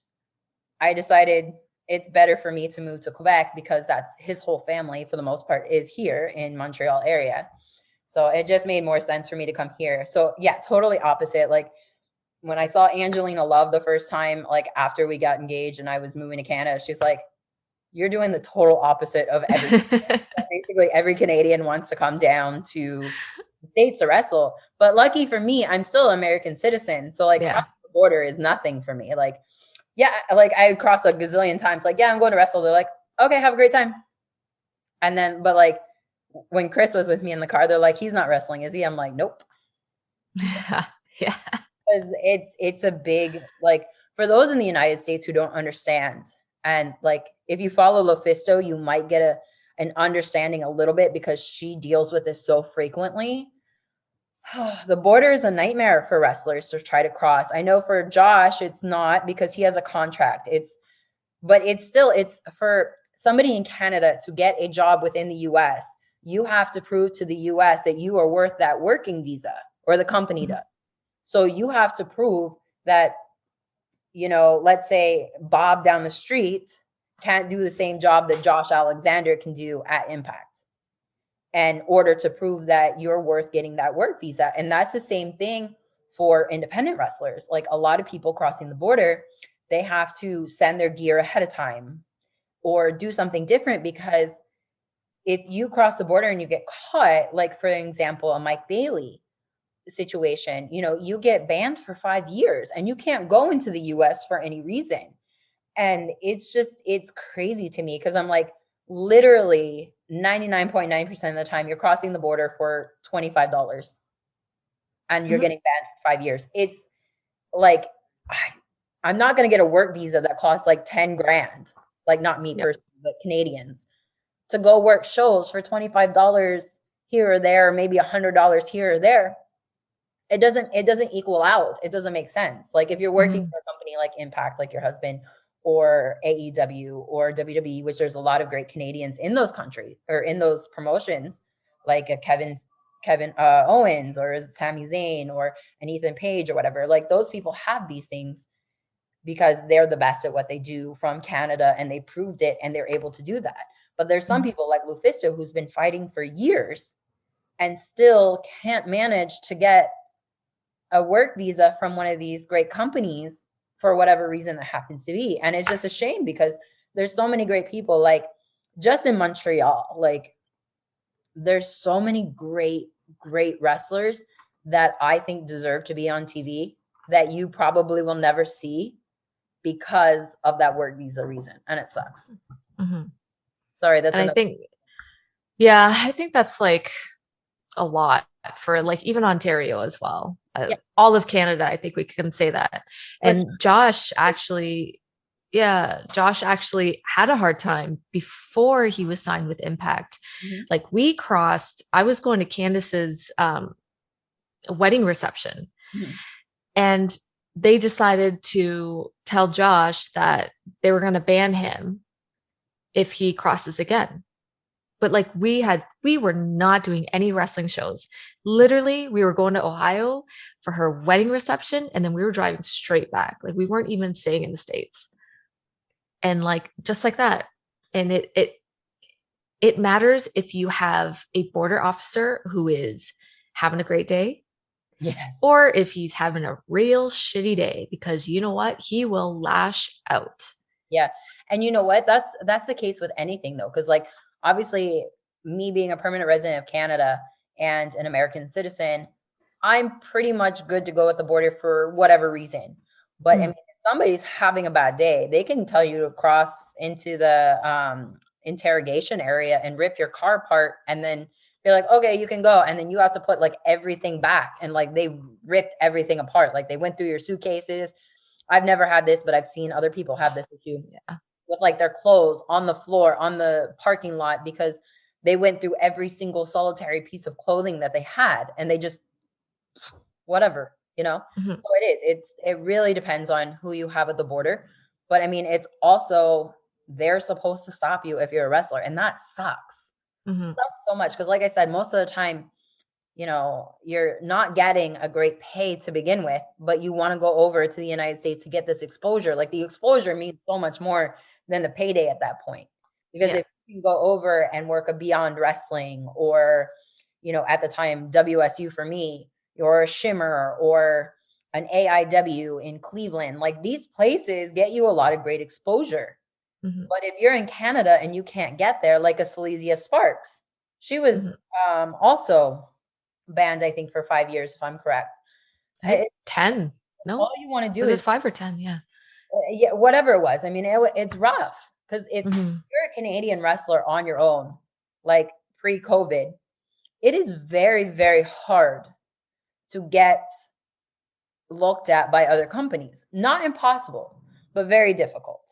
I decided it's better for me to move to Quebec because that's his whole family for the most part is here in Montreal area. So it just made more sense for me to come here. So yeah, totally opposite. Like when I saw Angelina Love the first time, like after we got engaged and I was moving to Canada, she's like, you're doing the total opposite of everything. Basically every Canadian wants to come down to the States to wrestle. But lucky for me, I'm still an American citizen. So like crossing the border is nothing for me. Like, yeah, like I cross a gazillion times. Like, yeah, I'm going to wrestle. They're like, okay, have a great time. And then, but like when Chris was with me in the car, they're like, he's not wrestling, is he? I'm like, nope. Yeah. Because it's a big, like for those in the United States who don't understand, and like if you follow Lufisto, you might get an understanding a little bit because she deals with this so frequently. The border is a nightmare for wrestlers to try to cross. I know for Josh, it's not because he has a contract. But it's for somebody in Canada to get a job within the US, you have to prove to the US that you are worth that working visa, or the company does. So you have to prove that, let's say Bob down the street can't do the same job that Josh Alexander can do at Impact in order to prove that you're worth getting that work visa. And that's the same thing for independent wrestlers. Like a lot of people crossing the border, they have to send their gear ahead of time or do something different, because if you cross the border and you get caught, like for example, a Mike Bailey situation, you get banned for 5 years and you can't go into the US for any reason. And it's crazy to me because I'm like, literally 99.9% of the time you're crossing the border for $25 and you're getting banned for 5 years. It's like, I'm not going to get a work visa that costs like 10 grand, like not me personally, but Canadians, to go work shows for $25 here or there, maybe $100 here or there. It doesn't equal out. It doesn't make sense. Like if you're working for a company like Impact, like your husband, or AEW or WWE, which there's a lot of great Canadians in those countries or in those promotions, like Kevin Owens or Sami Zayn or an Ethan Page or whatever. Like those people have these things because they're the best at what they do from Canada and they proved it and they're able to do that. But there's some people like Lufisto who's been fighting for years and still can't manage to get a work visa from one of these great companies for whatever reason that happens to be. And it's just a shame because there's so many great people, like just in Montreal, like there's so many great wrestlers that I think deserve to be on TV that you probably will never see because of that work visa reason. And it sucks. Sorry. I think that's like a lot. Yeah. for like even Ontario as well. Yeah. All of Canada, I think we can say that. For And Josh actually, yeah, Josh actually had a hard time before he was signed with Impact. sure. Like we crossed, I was going to Candace's wedding reception, Mhm. and they decided to tell Josh that they were going to ban him if he crosses again. But like we were not doing any wrestling shows. Literally, we were going to Ohio for her wedding reception, and then we were driving straight back. Like we weren't even staying in the States. And like just like that. And it matters if you have a border officer who is having a great day, Yes. or if he's having a real shitty day, because you know what? He will lash out. Yeah. And you know what? That's the case with anything though. Cause like obviously me being a permanent resident of Canada and an American citizen, I'm pretty much good to go at the border for whatever reason. But I mean, if somebody's having a bad day, they can tell you to cross into the interrogation area and rip your car apart and then be like, okay, you can go. And then you have to put like everything back. And like they ripped everything apart. Like they went through your suitcases. I've never had this, but I've seen other people have this issue with like their clothes on the floor, on the parking lot, because they went through every single solitary piece of clothing that they had and they just, whatever, you know? Mm-hmm. So it really depends on who you have at the border. But I mean, it's also, they're supposed to stop you if you're a wrestler. And that sucks. Mm-hmm. Sucks so much. Cause like I said, most of the time, you know, you're not getting a great pay to begin with, but you want to go over to the United States to get this exposure. Like the exposure means so much more than the payday at that point. Because if you can go over and work a Beyond Wrestling or, you know, at the time, WSU for me, or a Shimmer or an AIW in Cleveland, like these places get you a lot of great exposure. Mm-hmm. But if you're in Canada and you can't get there, like a Silesia Sparks, she was also banned, I think, for 5 years, if I'm correct. 10. No, all you want to do was is it 5 or 10? Yeah. Yeah, whatever it was. I mean, it's rough because if Mm-hmm. you're a Canadian wrestler on your own, like pre-COVID, it is very, very hard to get looked at by other companies. Not impossible, but very difficult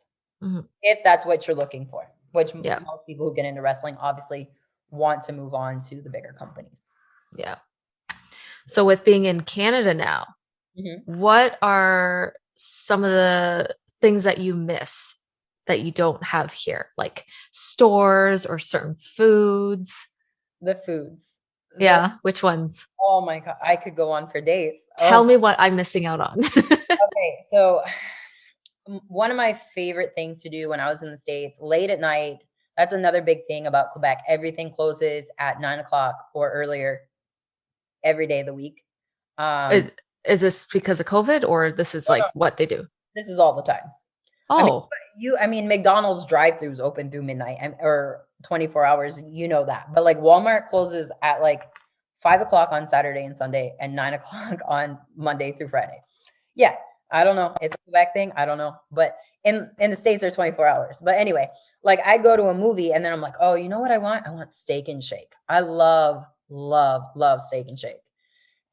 if that's what you're looking for, which most people who get into wrestling obviously want to move on to the bigger companies. Yeah. So with being in Canada now, what are some of the things that you miss that you don't have here? Like stores or certain foods? The foods. Yeah. Which ones? Oh my God. I could go on for days. Tell me what I'm missing out on. Okay. So one of my favorite things to do when I was in the States late at night, that's another big thing about Quebec. Everything closes at 9:00 or earlier every day of the week. Is this because of COVID, or this is like what they do? This is all the time. Oh, I mean, McDonald's drive-thrus open through midnight or 24 hours. You know that, but like Walmart closes at like 5:00 on Saturday and Sunday and 9:00 on Monday through Friday. Yeah, I don't know. It's a Quebec thing. I don't know, but in the States they're 24 hours. But anyway, like I go to a movie and then I'm like, oh, you know what I want? I want Steak and Shake. I love Steak and Shake.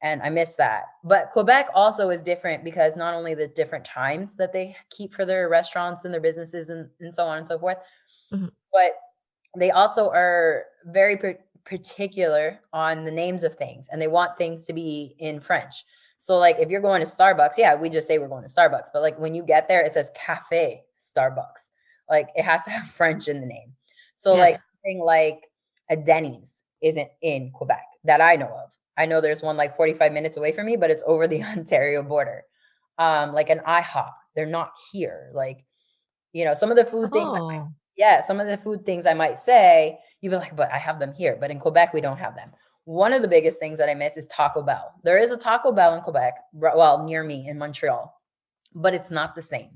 And I miss that. But Quebec also is different because not only the different times that they keep for their restaurants and their businesses and so on and so forth, but they also are very particular on the names of things and they want things to be in French. So like if you're going to Starbucks, yeah, we just say we're going to Starbucks. But like when you get there, it says Cafe Starbucks. Like it has to have French in the name. So like something like a Denny's isn't in Quebec that I know of. I know there's one like 45 minutes away from me, but it's over the Ontario border. Like an IHOP, they're not here. Like, you know, some of the food things, some of the food things I might say, you'd be like, but I have them here. But in Quebec, we don't have them. One of the biggest things that I miss is Taco Bell. There is a Taco Bell in Quebec, well, near me in Montreal, but it's not the same.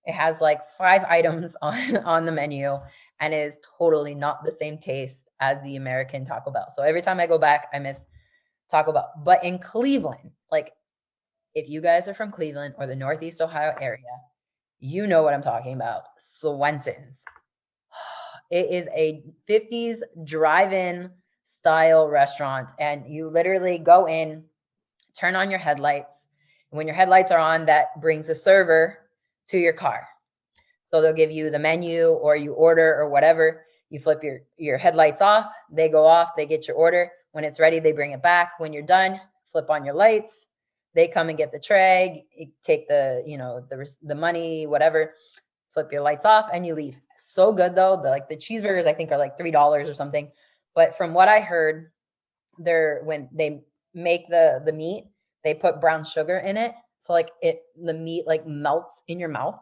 It has like 5 items on the menu and is totally not the same taste as the American Taco Bell. So every time I go back, I miss Taco Bell. But in Cleveland, like if you guys are from Cleveland or the Northeast Ohio area, you know what I'm talking about. Swenson's. It is a 50s drive-in style restaurant, and you literally go in, turn on your headlights. And when your headlights are on, that brings a server to your car. So they'll give you the menu, or you order or whatever. You flip your headlights off, they go off, they get your order. When it's ready, they bring it back. When you're done, flip on your lights. They come and get the tray, take the, the money, whatever, flip your lights off, and you leave. So good though. The cheeseburgers, I think, are like $3 or something. But from what I heard, when they make the meat, they put brown sugar in it. So like the meat like melts in your mouth.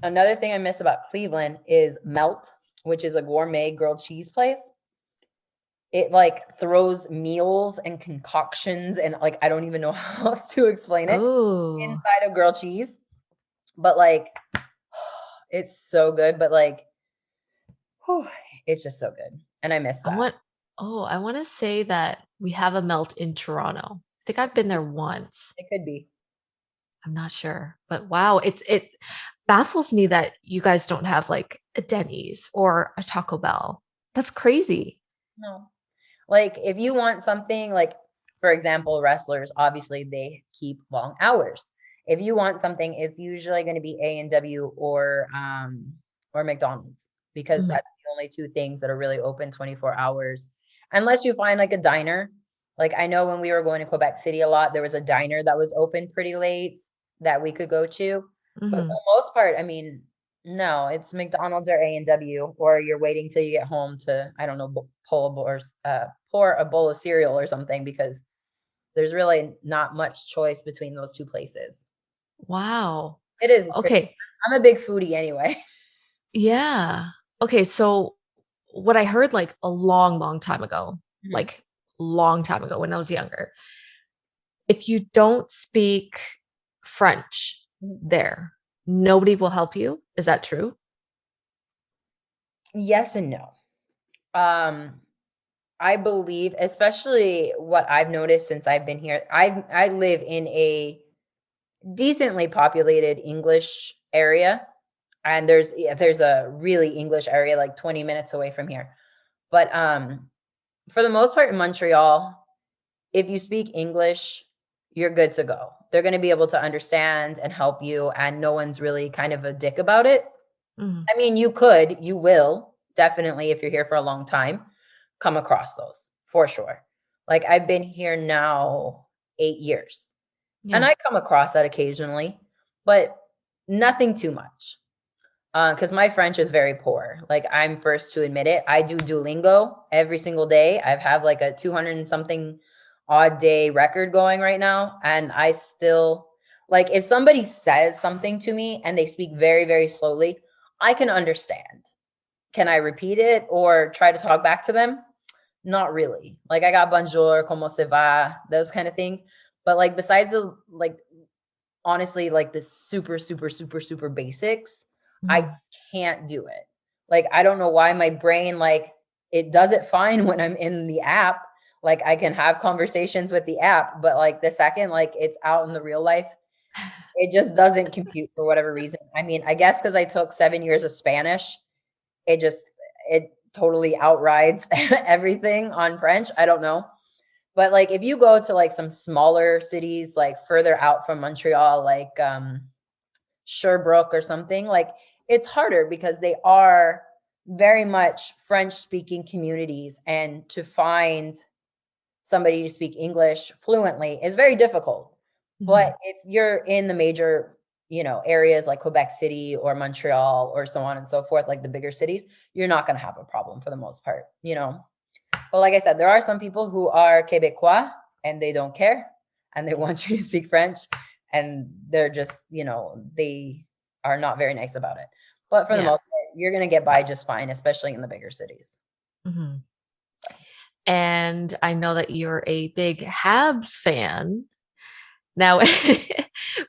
Another thing I miss about Cleveland is Melt, which is a gourmet grilled cheese place. It like throws meals and concoctions, and like I don't even know how else to explain it, inside of grilled cheese. But like it's so good, but like it's just so good. And I miss that. I want to say that we have a Melt in Toronto. I think I've been there once. It could be. I'm not sure, but wow, it baffles me that you guys don't have like a Denny's or a Taco Bell. That's crazy. No. Like if you want something, like for example, wrestlers, obviously they keep long hours. If you want something, it's usually going to be A&W or McDonald's, because that's the only two things that are really open 24 hours. Unless you find like a diner. Like I know when we were going to Quebec City a lot, there was a diner that was open pretty late that we could go to. But for the most part, I mean, no, it's McDonald's or A&W, or you're waiting till you get home to, I don't know, pour a bowl of cereal or something, because there's really not much choice between those two places. Wow. It is. Okay. Crazy. I'm a big foodie anyway. Yeah. Okay. So what I heard like a long time ago, like long time ago when I was younger, if you don't speak French there, nobody will help you. Is that true? Yes and no. I believe, especially what I've noticed since I've been here, I live in a decently populated English area, and there's a really English area like 20 minutes away from here. But for the most part in Montreal, if you speak English, you're good to go. They're going to be able to understand and help you, and no one's really kind of a dick about it. I mean, you will definitely, if you're here for a long time, come across those for sure. Like I've been here now 8 years, and I come across that occasionally, but nothing too much. Because my French is very poor. Like I'm first to admit it. I do Duolingo every single day. I've have like a 200 and something odd day record going right now. And I still, like, if somebody says something to me and they speak very, very slowly, I can understand. Can I repeat it or try to talk back to them? Not really. Like I got bonjour, como se va, those kind of things. But like besides the, like, honestly, like the super, super, super, super basics, I can't do it. Like, I don't know why my brain, like, it does it fine when I'm in the app. Like, I can have conversations with the app, but like the second, like, it's out in the real life, it just doesn't compute for whatever reason. I mean, I guess because I took 7 years of Spanish, it totally outrides everything on French. I don't know. But like, if you go to like some smaller cities, like further out from Montreal, like Sherbrooke or something, like it's harder because they are very much French speaking communities, and to find somebody to speak English fluently is very difficult. But if you're in the major, areas like Quebec City or Montreal or so on and so forth, like the bigger cities, you're not going to have a problem for the most part, But like I said, there are some people who are Quebecois and they don't care and they want you to speak French, and they're just, they are not very nice about it. But for the most part, you're going to get by just fine, especially in the bigger cities. And I know that you're a big Habs fan. Now,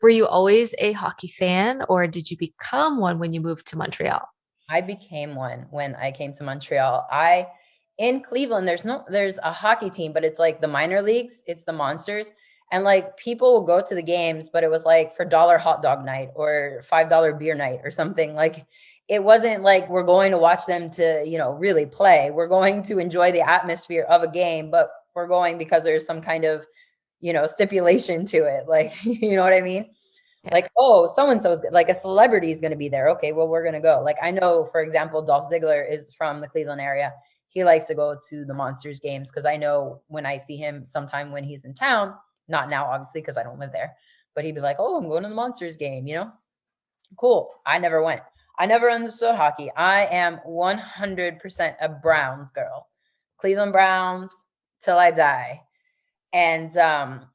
were you always a hockey fan, or did you become one when you moved to Montreal? I became one when I came to Montreal. In Cleveland, there's a hockey team, but it's like the minor leagues. It's the Monsters. And like people will go to the games, but it was like for $1 hot dog night or $5 beer night or something. Like it wasn't like we're going to watch them to, really play. We're going to enjoy the atmosphere of a game, but we're going because there's some kind of, stipulation to it. Like, you know what I mean? Yeah. Like, oh, so-and-so is like a celebrity is going to be there. Okay, well, we're going to go. Like, I know, for example, Dolph Ziggler is from the Cleveland area. He likes to go to the Monsters games because I know when I see him sometime when he's in town, not now, obviously, because I don't live there, but he'd be like, oh, I'm going to the Monsters game, Cool. I never went. I never understood hockey. I am 100% a Browns girl. Cleveland Browns till I die. And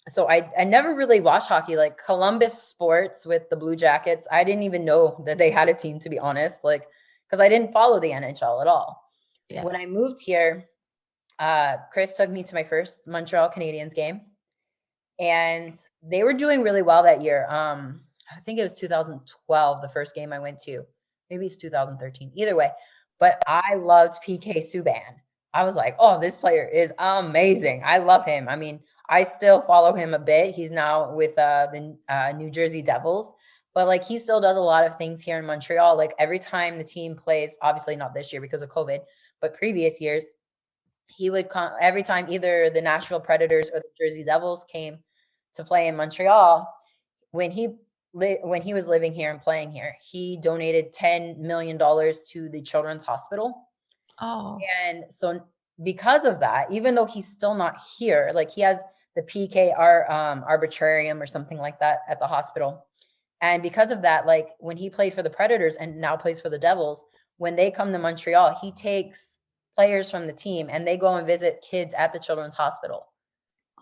so I never really watched hockey, like Columbus sports with the Blue Jackets. I didn't even know that they had a team, to be honest, like, because I didn't follow the NHL at all. Yeah. When I moved here, Chris took me to my first Montreal Canadiens game, and they were doing really well that year. I think it was 2012, the first game I went to. Maybe it's 2013. Either way, but I loved PK Subban. I was like, oh, this player is amazing. I love him. I mean, I still follow him a bit. He's now with the New Jersey Devils, but like he still does a lot of things here in Montreal. Like every time the team plays, obviously not this year because of COVID, but previous years, he would come every time either the Nashville Predators or the Jersey Devils came to play in Montreal. When he was living here and playing here, he donated $10 million to the Children's Hospital. Oh. And so because of that, even though he's still not here, like he has the PKR arbitrarium or something like that at the hospital. And because of that, like when he played for the Predators and now plays for the Devils, when they come to Montreal, he takes players from the team and they go and visit kids at the Children's Hospital.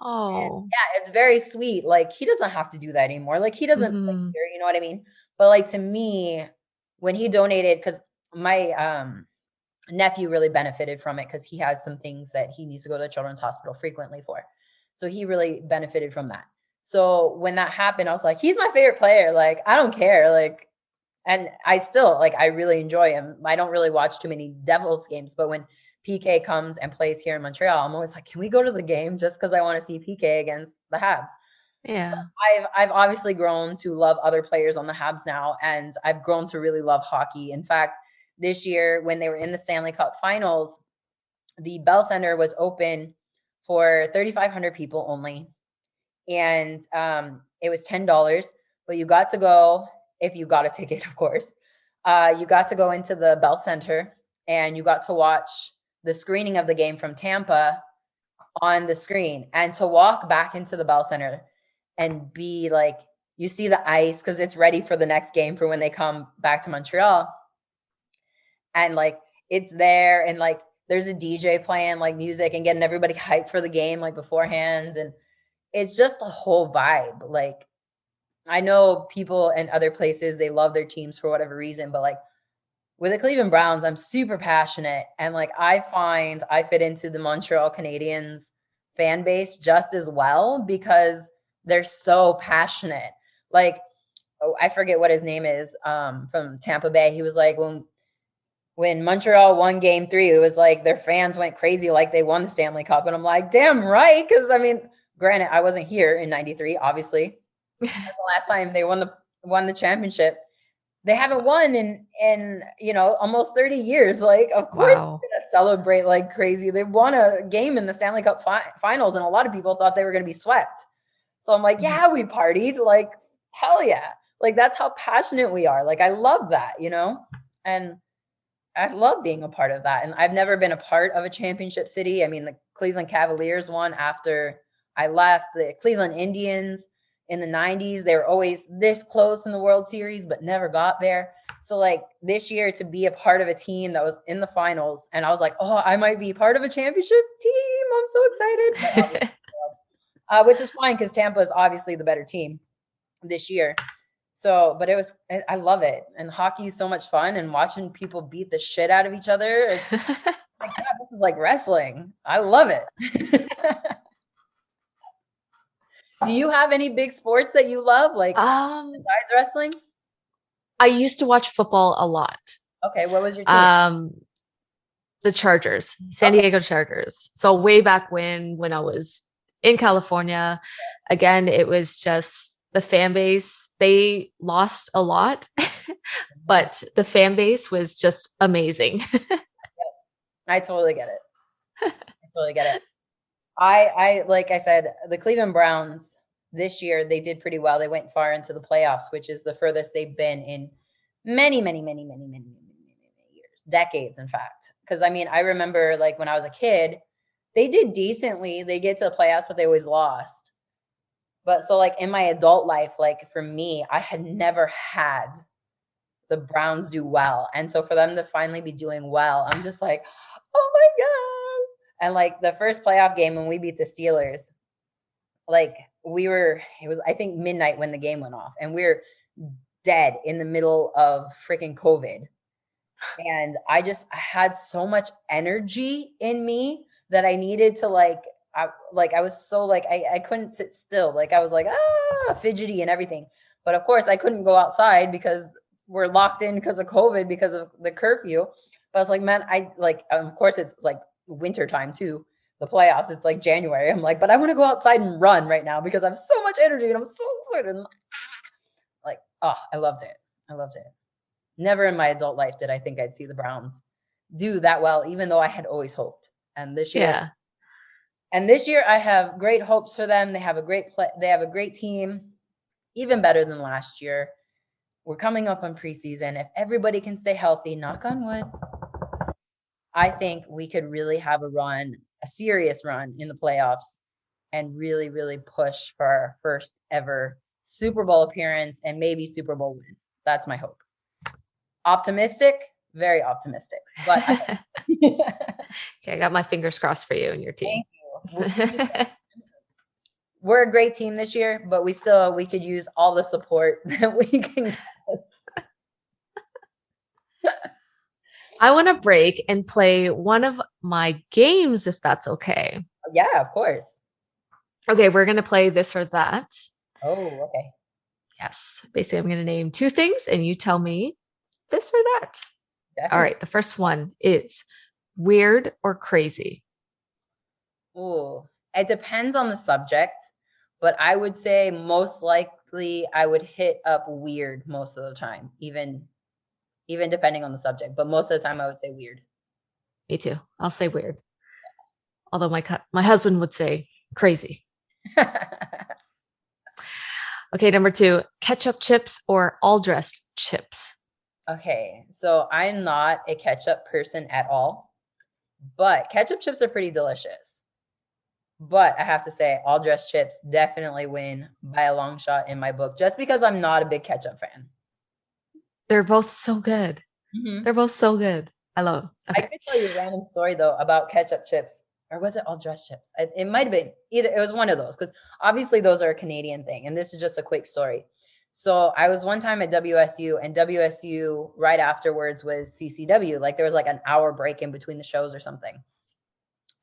Oh. And yeah, it's very sweet. Like he doesn't have to do that anymore. Like he doesn't play here, you know what I mean? But like to me, when he donated, because my nephew really benefited from it because he has some things that he needs to go to the Children's Hospital frequently for. So he really benefited from that. So when that happened, I was like, he's my favorite player. Like, I don't care. Like, and I still like, I really enjoy him. I don't really watch too many Devils games, but when PK comes and plays here in Montreal, I'm always like, can we go to the game just because I want to see PK against the Habs? Yeah. I've obviously grown to love other players on the Habs now, and I've grown to really love hockey. In fact, this year when they were in the Stanley Cup Finals, the Bell Center was open for 3,500 people only. And it was $10, but you got to go, if you got a ticket, of course, you got to go into the Bell Center and you got to watch the screening of the game from Tampa on the screen, and to walk back into the Bell Center and be like, you see the ice because it's ready for the next game for when they come back to Montreal. And like, it's there and like, there's a DJ playing like music and getting everybody hyped for the game like beforehand. And it's just a whole vibe. Like, I know people in other places, they love their teams for whatever reason, but like with the Cleveland Browns, I'm super passionate. And like, I find I fit into the Montreal Canadiens fan base just as well because they're so passionate. Like, oh, I forget what his name is from Tampa Bay. He was like, when Montreal won game 3, it was like their fans went crazy like they won the Stanley Cup. And I'm like, damn right. Because I mean, granted, I wasn't here in 93, obviously. That's the last time they won the championship. They haven't won in almost 30 years. Like, of course, Wow. they're gonna celebrate like crazy. They won a game in the Stanley Cup finals, and a lot of people thought they were going to be swept. So I'm like, yeah, we partied. Like, hell yeah. Like, that's how passionate we are. Like, I love that, and I love being a part of that. And I've never been a part of a championship city. I mean, the Cleveland Cavaliers won after I left. The Cleveland Indians in the 90s, they were always this close in the World Series, but never got there. So like this year to be a part of a team that was in the finals, and I was like, oh, I might be part of a championship team. I'm so excited. Which is fine because Tampa is obviously the better team this year. So, but I love it. And hockey is so much fun, and watching people beat the shit out of each other. It's like, God, this is like wrestling. I love it. Do you have any big sports that you love, like besides wrestling? I used to watch football a lot. Okay, what was your team? The Chargers, San Diego Chargers. So way back when I was in California, again, it was just the fan base. They lost a lot. but the fan base was just amazing. I totally get it. I totally get it. I like I said, the Cleveland Browns this year, they did pretty well. They went far into the playoffs, which is the furthest they've been in many, many, many, many, many, many, many years, decades, in fact. Because I mean, I remember like when I was a kid, they did decently. They get to the playoffs, but they always lost. But so like in my adult life, like for me, I had never had the Browns do well. And so for them to finally be doing well, I'm just like, oh my God. And like the first playoff game when we beat the Steelers, like it was, I think, midnight when the game went off, and we were dead in the middle of freaking COVID. And I had so much energy in me that I needed to I was so like, I couldn't sit still. Like I was like, fidgety and everything. But of course I couldn't go outside because we're locked in because of COVID, because of the curfew. But I was like, man, of course it's like winter time too. The playoffs, it's like January. I'm like, but I want to go outside and run right now because I have so much energy and I'm so excited. Like, I loved it. I loved it. Never in my adult life did I think I'd see the Browns do that well, even though I had always hoped. And this year, I have great hopes for them. They have a great team, even better than last year. We're coming up on preseason. If everybody can stay healthy, knock on wood, I think we could really have a serious run in the playoffs, and really, really push for our first ever Super Bowl appearance and maybe Super Bowl win. That's my hope. Optimistic, very optimistic. But I got my fingers crossed for you and your team. Thank you. We're a great team this year, but we could use all the support that we can get. I want to break and play one of my games, if that's okay. Yeah, of course. Okay, we're going to play this or that. Oh, okay. Yes. Basically, I'm going to name two things and you tell me this or that. Definitely. All right. The first one is weird or crazy. Oh, it depends on the subject, but I would say most likely I would hit up weird most of the time, even depending on the subject. But most of the time I would say weird. Me too. I'll say weird. Although my husband would say crazy. Okay, number 2, ketchup chips or all dressed chips. Okay, so I'm not a ketchup person at all, but ketchup chips are pretty delicious. But I have to say, all dressed chips definitely win by a long shot in my book, just because I'm not a big ketchup fan. They're both so good. Mm-hmm. They're both so good. I love them. Okay. I could tell you a random story though about ketchup chips. Or was it all dressed chips? It might have been either. It was one of those, because obviously those are a Canadian thing. And this is just a quick story. So I was one time at WSU, and WSU right afterwards was CCW. Like there was like an hour break in between the shows or something.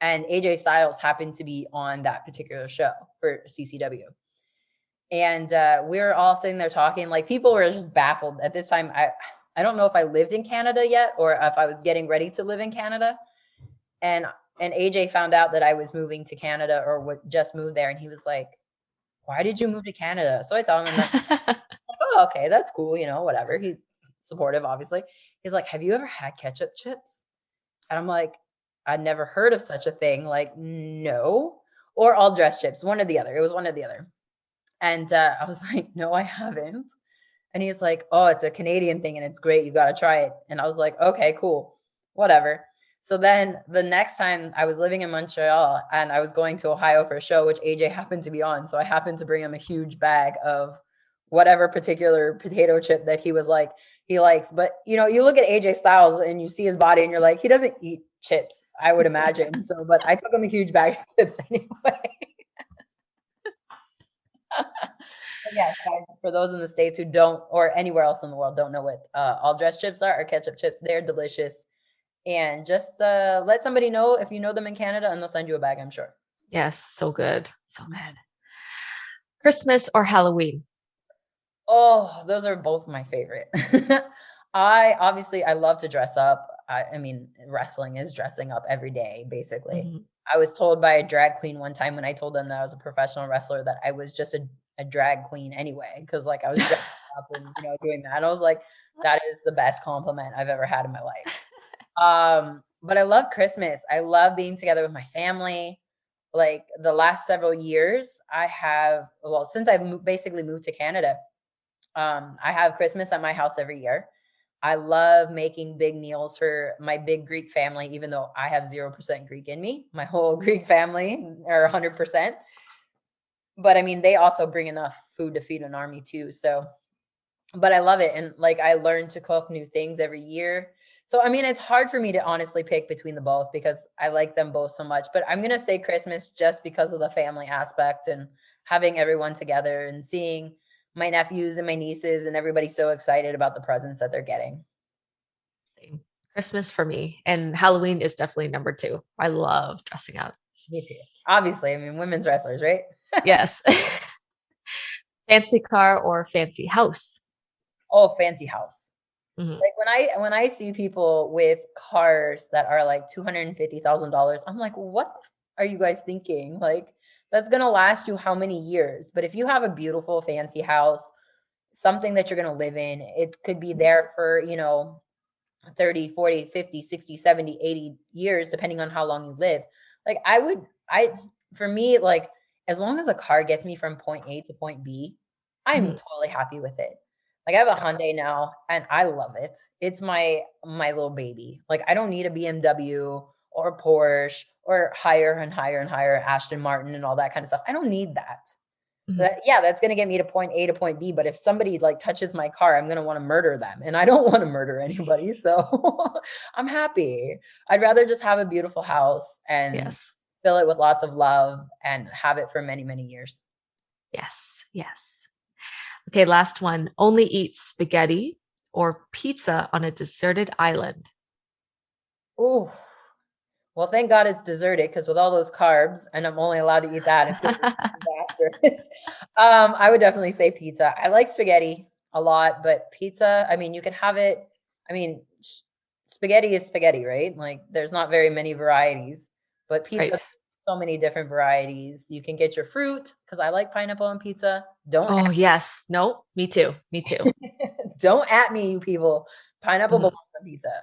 And AJ Styles happened to be on that particular show for CCW. And we were all sitting there talking. Like people were just baffled at this time. I don't know if I lived in Canada yet or if I was getting ready to live in Canada. And AJ found out that I was moving to Canada or just moved there. And he was like, why did you move to Canada? So I told him, like, oh, okay, that's cool. You know, whatever. He's supportive, obviously. He's like, have you ever had ketchup chips? And I'm like, I'd never heard of such a thing. Like, no. Or all dressed chips, one or the other. It was one or the other. And I was like, no, I haven't. And he's like, oh, it's a Canadian thing and it's great. You got to try it. And I was like, okay, cool, whatever. So then the next time I was living in Montreal and I was going to Ohio for a show, which AJ happened to be on. So I happened to bring him a huge bag of whatever particular potato chip that he was like, he likes. But, you know, you look at AJ Styles and you see his body and you're like, he doesn't eat chips, I would imagine. So, but I took him a huge bag of chips anyway. Yes, guys, for those in the States who don't, or anywhere else in the world, don't know what all dressed chips are, or ketchup chips, they're delicious. And just let somebody know if you know them in Canada, and they'll send you a bag, I'm sure. Yes, so good. So good. Christmas or Halloween? Oh, those are both my favorite. I love to dress up. I mean, wrestling is dressing up every day, basically. Mm-hmm. I was told by a drag queen one time when I told them that I was a professional wrestler that I was just a drag queen anyway, because like I was dressed up and, doing that. And I was like, that is the best compliment I've ever had in my life. But I love Christmas. I love being together with my family. Like the last several years, since I've basically moved to Canada, I have Christmas at my house every year. I love making big meals for my big Greek family, even though I have 0% Greek in me. My whole Greek family are 100%. But I mean, they also bring enough food to feed an army too. So, but I love it. And like, I learn to cook new things every year. So, I mean, it's hard for me to honestly pick between the both because I like them both so much, but I'm going to say Christmas just because of the family aspect and having everyone together and seeing my nephews and my nieces and everybody so excited about the presents that they're getting. Same. Christmas for me, and Halloween is definitely number 2. I love dressing up. Me too. Obviously, I mean, women's wrestlers, right? Yes. Fancy car or fancy house? Oh, fancy house. Mm-hmm. Like when I see people with cars that are like $250,000, I'm like, what are you guys thinking? Like, that's going to last you how many years? But if you have a beautiful fancy house, something that you're going to live in, it could be there for, 30, 40, 50, 60, 70, 80 years, depending on how long you live. Like for me, like as long as a car gets me from point A to point B, I'm totally happy with it. Like I have a Hyundai now and I love it. It's my little baby. Like I don't need a BMW or a Porsche or higher and higher and higher Aston Martin and all that kind of stuff. I don't need that. That's going to get me to point A to point B. But if somebody like touches my car, I'm going to want to murder them. And I don't want to murder anybody. So I'm happy. I'd rather just have a beautiful house and fill it with lots of love and have it for many, many years. Yes. Yes. Okay. Last one. Only eat spaghetti or pizza on a deserted island. Oh, well, thank God it's deserted because with all those carbs, and I'm only allowed to eat that, it's disastrous. I would definitely say pizza. I like spaghetti a lot, but pizza, I mean, you can have it. I mean, spaghetti is spaghetti, right? Like there's not very many varieties, but pizza, so many different varieties. You can get your fruit because I like pineapple on pizza. Yes. No, me too. Me too. Don't at me, you people. Pineapple belongs on pizza.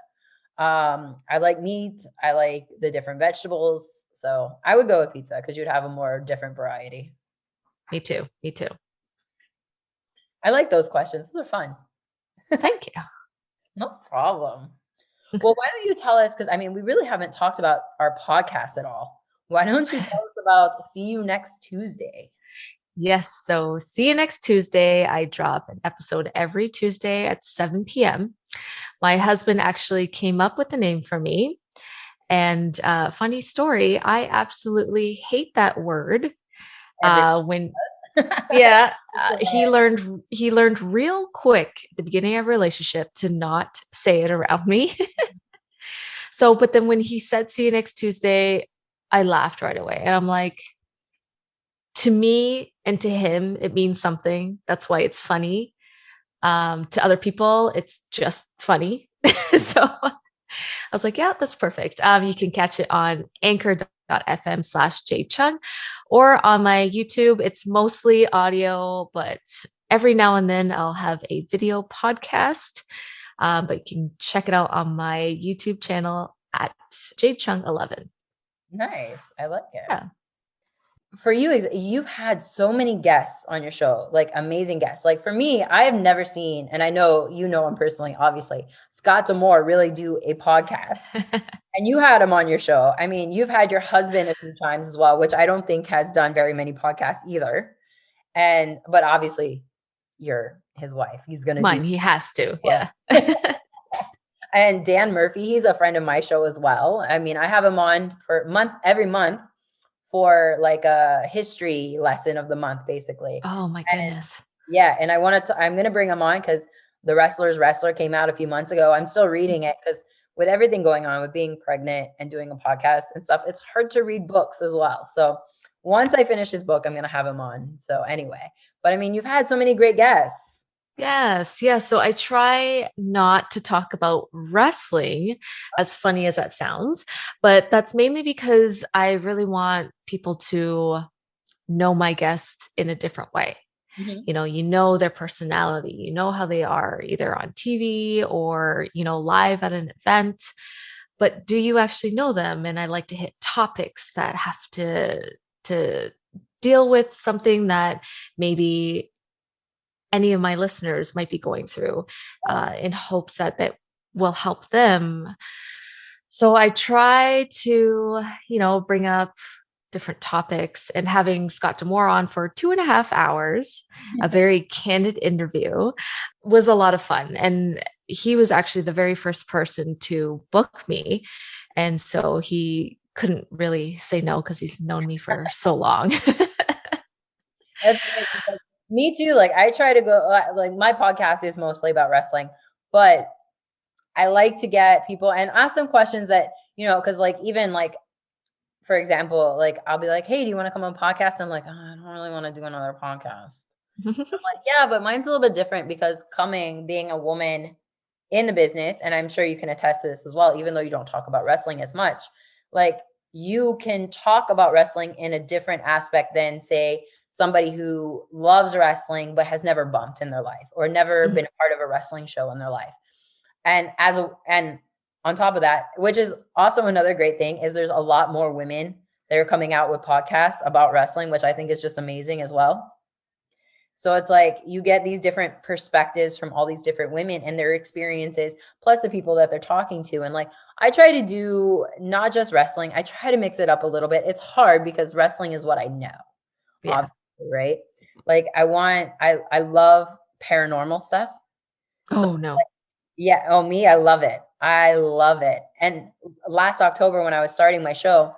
I like meat. I like the different vegetables. So I would go with pizza because you'd have a more different variety. Me too. Me too. I like those questions. Those are fun. Thank you. No problem. Well, why don't you tell us? Because I mean, we really haven't talked about our podcast at all. Why don't you tell us about See You Next Tuesday? Yes. So See You Next Tuesday. I drop an episode every Tuesday at 7 p.m. My husband actually came up with the name for me. And funny story, I absolutely hate that word. He learned real quick at the beginning of a relationship to not say it around me. So, but then when he said See You Next Tuesday, I laughed right away. And I'm like, to me and to him, it means something. That's why it's funny. To other people, it's just funny. So I was like, yeah, that's perfect. You can catch it on anchor.fm/jchung or on my YouTube. It's mostly audio, but every now and then I'll have a video podcast. But you can check it out on my YouTube channel at jchung11. Nice. I like it. Yeah. For you, you've had so many guests on your show, like amazing guests. Like for me, I have never seen, and I know you know him personally, obviously, Scott D'Amore really do a podcast. And you had him on your show. I mean, you've had your husband a few times as well, which I don't think has done very many podcasts either. But obviously, you're his wife. He's going to Mine. He has to. Yeah. And Dan Murphy, he's a friend of my show as well. I mean, I have him on for every month for like a history lesson of the month, basically. Oh my goodness. And I'm going to bring him on because The Wrestler's Wrestler came out a few months ago. I'm still reading it because with everything going on with being pregnant and doing a podcast and stuff, it's hard to read books as well. So once I finish his book, I'm going to have him on. So anyway, but I mean, you've had so many great guests. Yes. Yeah. So I try not to talk about wrestling, as funny as that sounds, but that's mainly because I really want people to know my guests in a different way. Mhm. You know their personality, you know how they are either on TV or, live at an event, but do you actually know them? And I like to hit topics that have to deal with something that maybe any of my listeners might be going through, in hopes that will help them. So I try to, bring up different topics, and having Scott Demore on for 2.5 hours, a very candid interview, was a lot of fun. And he was actually the very first person to book me. And so he couldn't really say no because he's known me for so long. That's great. Because me too. Like I try to go, like my podcast is mostly about wrestling, but I like to get people and ask them questions that, cause like, even like, for example, like I'll be like, hey, do you want to come on podcast? I'm like, oh, I don't really want to do another podcast. I'm like, yeah, but mine's a little bit different because being a woman in the business, and I'm sure you can attest to this as well, even though you don't talk about wrestling as much, like you can talk about wrestling in a different aspect than, say, somebody who loves wrestling but has never bumped in their life or never been a part of a wrestling show in their life. And and on top of that, which is also another great thing, is there's a lot more women that are coming out with podcasts about wrestling, which I think is just amazing as well. So it's like you get these different perspectives from all these different women and their experiences, plus the people that they're talking to. And like I try to do not just wrestling, I try to mix it up a little bit. It's hard because wrestling is what I know, Yeah. obviously, right? Like I love paranormal stuff. So Oh, no. yeah, oh me, I love it. I love it. And last October when I was starting my show,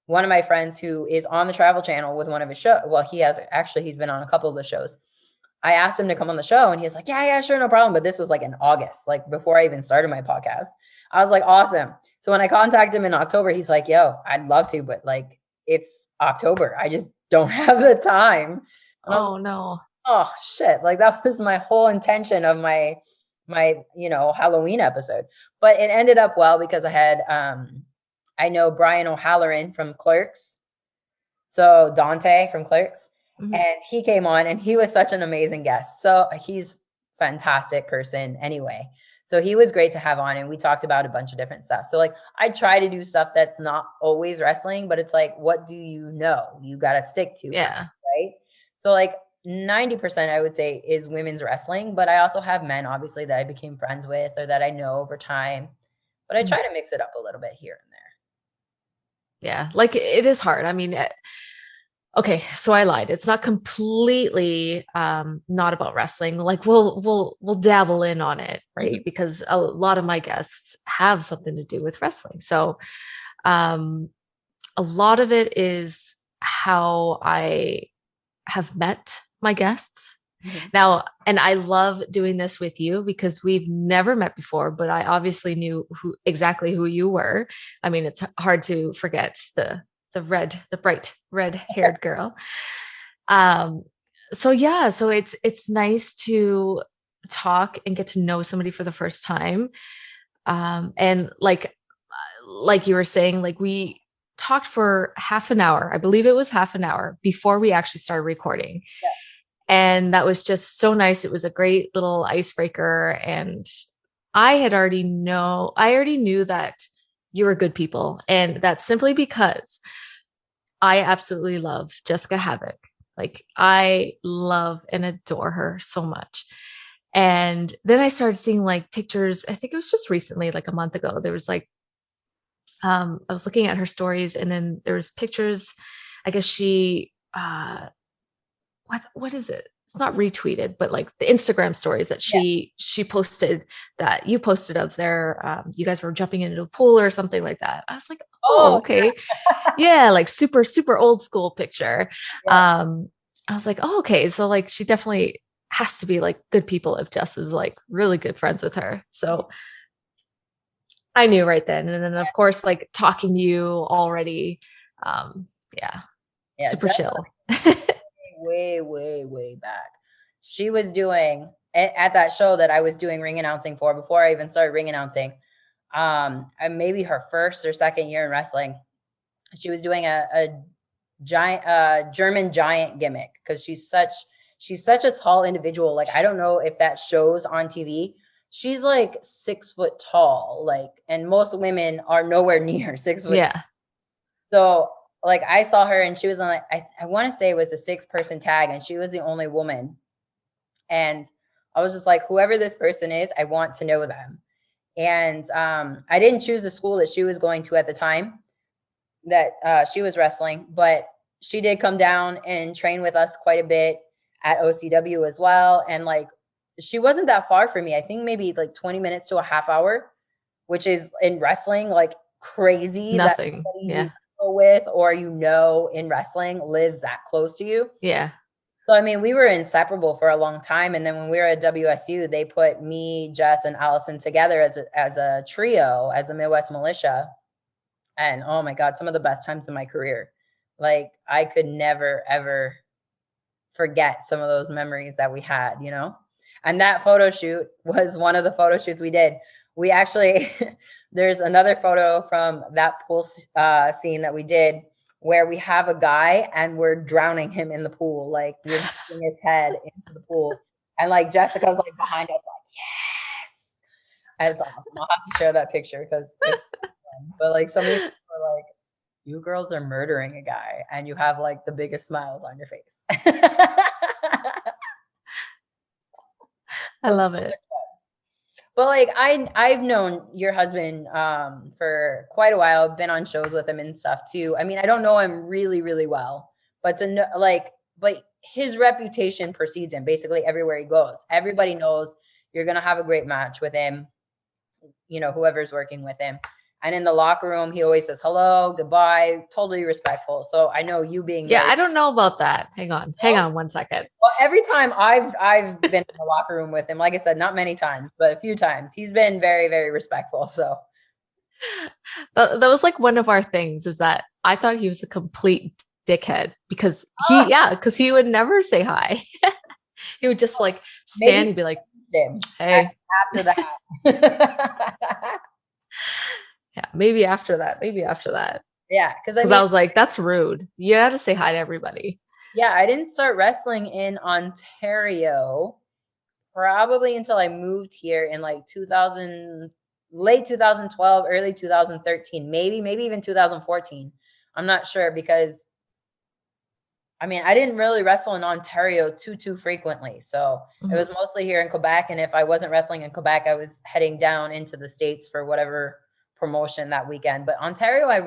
one of my friends who is on the Travel Channel with one of his shows, well, he's been on a couple of the shows. I asked him to come on the show and he was like, yeah, sure, no problem. But this was like in August, like before I even started my podcast. I was like, awesome. So when I contacted him in October, he's like, yo, I'd love to, but like it's October. I just don't have the time. And I was Oh, no. oh shit, like that was my whole intention of my Halloween episode. But it ended up well because I know Brian O'Halloran from Clerks, so Dante from Clerks, Mhm. and he came on and he was such an amazing guest. So he's fantastic person anyway. So he was great to have on and we talked about a bunch of different stuff. So like I try to do stuff that's not always wrestling, but it's like, what do you know? You got to stick to, Yeah. right? So like 90% I would say is women's wrestling, but I also have men obviously that I became friends with or that I know over time. But I Mhm. try to mix it up a little bit here and Yeah. Like it is hard. I mean, okay, so I lied. It's not completely not about wrestling. Like we'll dabble in on it, there. right? Because a lot of my guests have something to do with wrestling. So um a lot of it is how I have met my guests. Mhm. Now, and I love doing this with you because we've never met before, but I obviously knew exactly who you were. I mean, it's hard to forget the bright red-haired girl. Um, so yeah, so it's nice to talk and get to know somebody for the first time. And like you were saying, like we talked for half an hour. I believe it was half an hour before we actually started recording. And that was just so nice. It was a great little icebreaker. And I already knew that you were good people. And that's simply because I absolutely love Jessica Havoc. Like I love and adore her so much. And then I started seeing like pictures. I think it was just recently, like a month ago. There was like I was looking at her stories, and then there was pictures. I guess she what is it? It's not retweeted, but like the Instagram stories that Yeah. she posted, that you posted of their you guys were jumping into a pool or something like that. I was like, oh, Oh, okay. Yeah, like super, super old school picture. yeah. I was like, oh, okay. So like she definitely has to be like good people if Jess is like really good friends with her. So I knew right then. And then of course, like talking to you already. Yeah, Yeah. super chill. Way, way, way back. She was doing at that show that I was doing ring announcing for before I even started ring announcing. And maybe her first or second year in wrestling, she was doing a giant German giant gimmick because she's such a tall individual. Like, I don't know if that shows on TV. She's like 6 foot tall, like, and most women are nowhere near 6 foot. Yeah. So like I saw her and she was on like, I want to say it was a 6-person tag and she was the only woman. And I was just like, whoever this person is, I want to know them. And I didn't choose the school that she was going to at the time that she was wrestling, but she did come down and train with us quite a bit at OCW as well. And like, she wasn't that far from me. I think maybe like 20 minutes to a half hour, which is in wrestling, like crazy. Nothing. That somebody Yeah. you go with or in wrestling lives that close to you. Yeah. So, I mean, we were inseparable for a long time. And then when we were at WSU, they put me, Jess, and Allison together as a trio, as a Midwest Militia. And oh my God, some of the best times in my career. Like, I could never, ever forget some of those memories that we had, you know? And that photo shoot was one of the photo shoots we did. We actually, there's another photo from that pool scene that we did where we have a guy and we're drowning him in the pool. Like, we're putting his head into the pool. And like Jessica's like behind us, like, yes. And it's awesome. I'll have to share that picture because it's fun. But like, some people are like, you girls are murdering a guy and you have like the biggest smiles on your face. I love it. But like, I've known your husband for quite a while, been on shows with him and stuff too. I mean, I don't know him really, really well, but to know, like, but his reputation precedes him basically everywhere he goes. Everybody knows you're gonna have a great match with him, you know, whoever's working with him. And in the locker room, he always says hello, goodbye, totally respectful. So I know you being I don't know about that. Hang on 1 second. Well, every time I've been in the locker room with him, like I said, not many times, but a few times, he's been very, very respectful. So That was like one of our things, is that I thought he was a complete dickhead because he would never say hi. He would just like stand and be like, hey, after that. Yeah, maybe after that. Yeah, because I was like, that's rude. You had to say hi to everybody. Yeah, I didn't start wrestling in Ontario probably until I moved here in like late 2012, early 2013, maybe even 2014. I'm not sure because I mean, I didn't really wrestle in Ontario too frequently. So it was mostly here in Quebec. And if I wasn't wrestling in Quebec, I was heading down into the States for whatever promotion that weekend. But Ontario, I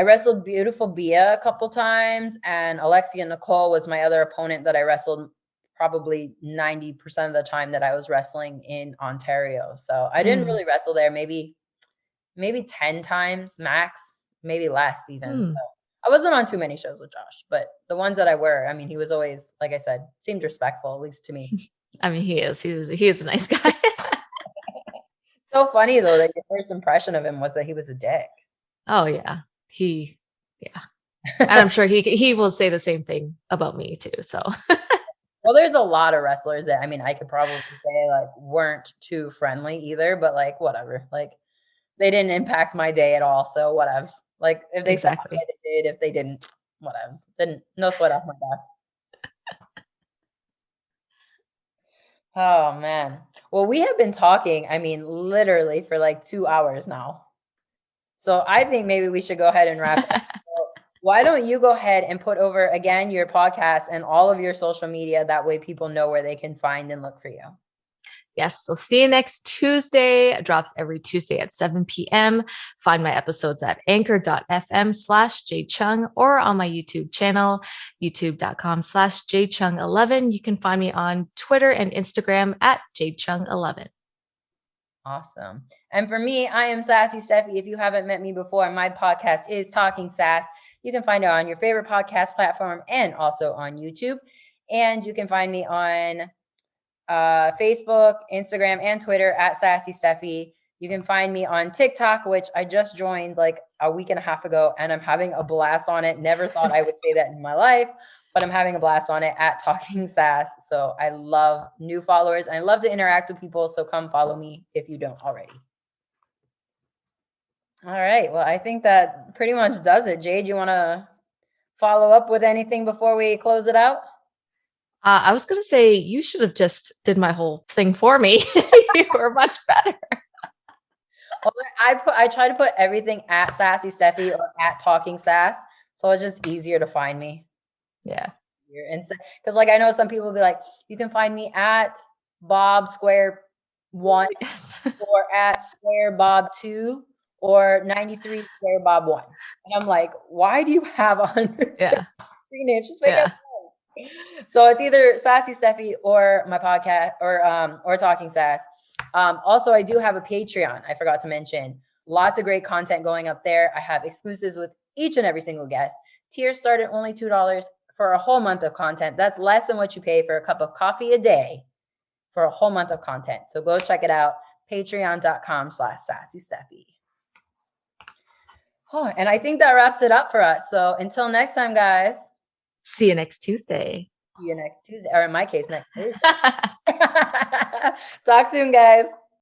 wrestled Beautiful Bia a couple times, and Alexia Nicole was my other opponent that I wrestled probably 90% of the time that I was wrestling in Ontario. So I didn't really wrestle there, maybe 10 times max, maybe less even. So I wasn't on too many shows with Josh, but the ones that I were, I mean, he was always, like I said, seemed respectful, at least to me. I mean, he is a nice guy. So funny though, that your first impression of him was that he was a dick. Oh yeah. And I'm sure he will say the same thing about me too. So well, there's a lot of wrestlers that, I mean, I could probably say like weren't too friendly either, but like whatever, like they didn't impact my day at all. So whatever. Like if they said they did, if they didn't, whatever. Didn't, no sweat off my back. Oh man. Well, we have been talking, I mean, literally for like 2 hours now. So I think maybe we should go ahead and wrap up. Why don't you go ahead and put over again your podcast and all of your social media? That way people know where they can find and look for you. Yes. So see you next Tuesday. It drops every Tuesday at 7 p.m. Find my episodes at anchor.fm/jchung or on my YouTube channel, youtube.com/jchung11. You can find me on Twitter and Instagram at jchung11. Awesome. And for me, I am Sassy Stephie. If you haven't met me before, my podcast is Talkin Sass. You can find it on your favorite podcast platform and also on YouTube. And you can find me on Facebook, Instagram, and Twitter at Sassy Stephie. You can find me on TikTok, which I just joined like a week and a half ago, and I'm having a blast on it. Never thought I would say that in my life, but I'm having a blast on it at Talkin Sass. So I love new followers. And I love to interact with people. So come follow me if you don't already. All right. Well, I think that pretty much does it. Jade, you want to follow up with anything before we close it out? I was going to say, you should have just did my whole thing for me. You were much better. I try to put everything at Sassy Stephie or at Talking Sass, so it's just easier to find me. Yeah. Because like I know some people will be like, you can find me at Bob Square 1 or at Square Bob 2 or 93 Square Bob 1. And I'm like, why do you have 100 names? Just make up one. So it's either Sassy Stephie or my podcast or Talking Sass. Also, I do have a Patreon. I forgot to mention. Lots of great content going up there. I have exclusives with each and every single guest. Tiers start at only $2 for a whole month of content. That's less than what you pay for a cup of coffee a day for a whole month of content. So go check it out. Patreon.com/Sassy Stephie. Oh, and I think that wraps it up for us. So until next time, guys. See you next Tuesday. See you next Tuesday. Or in my case, next Thursday. Talk soon, guys.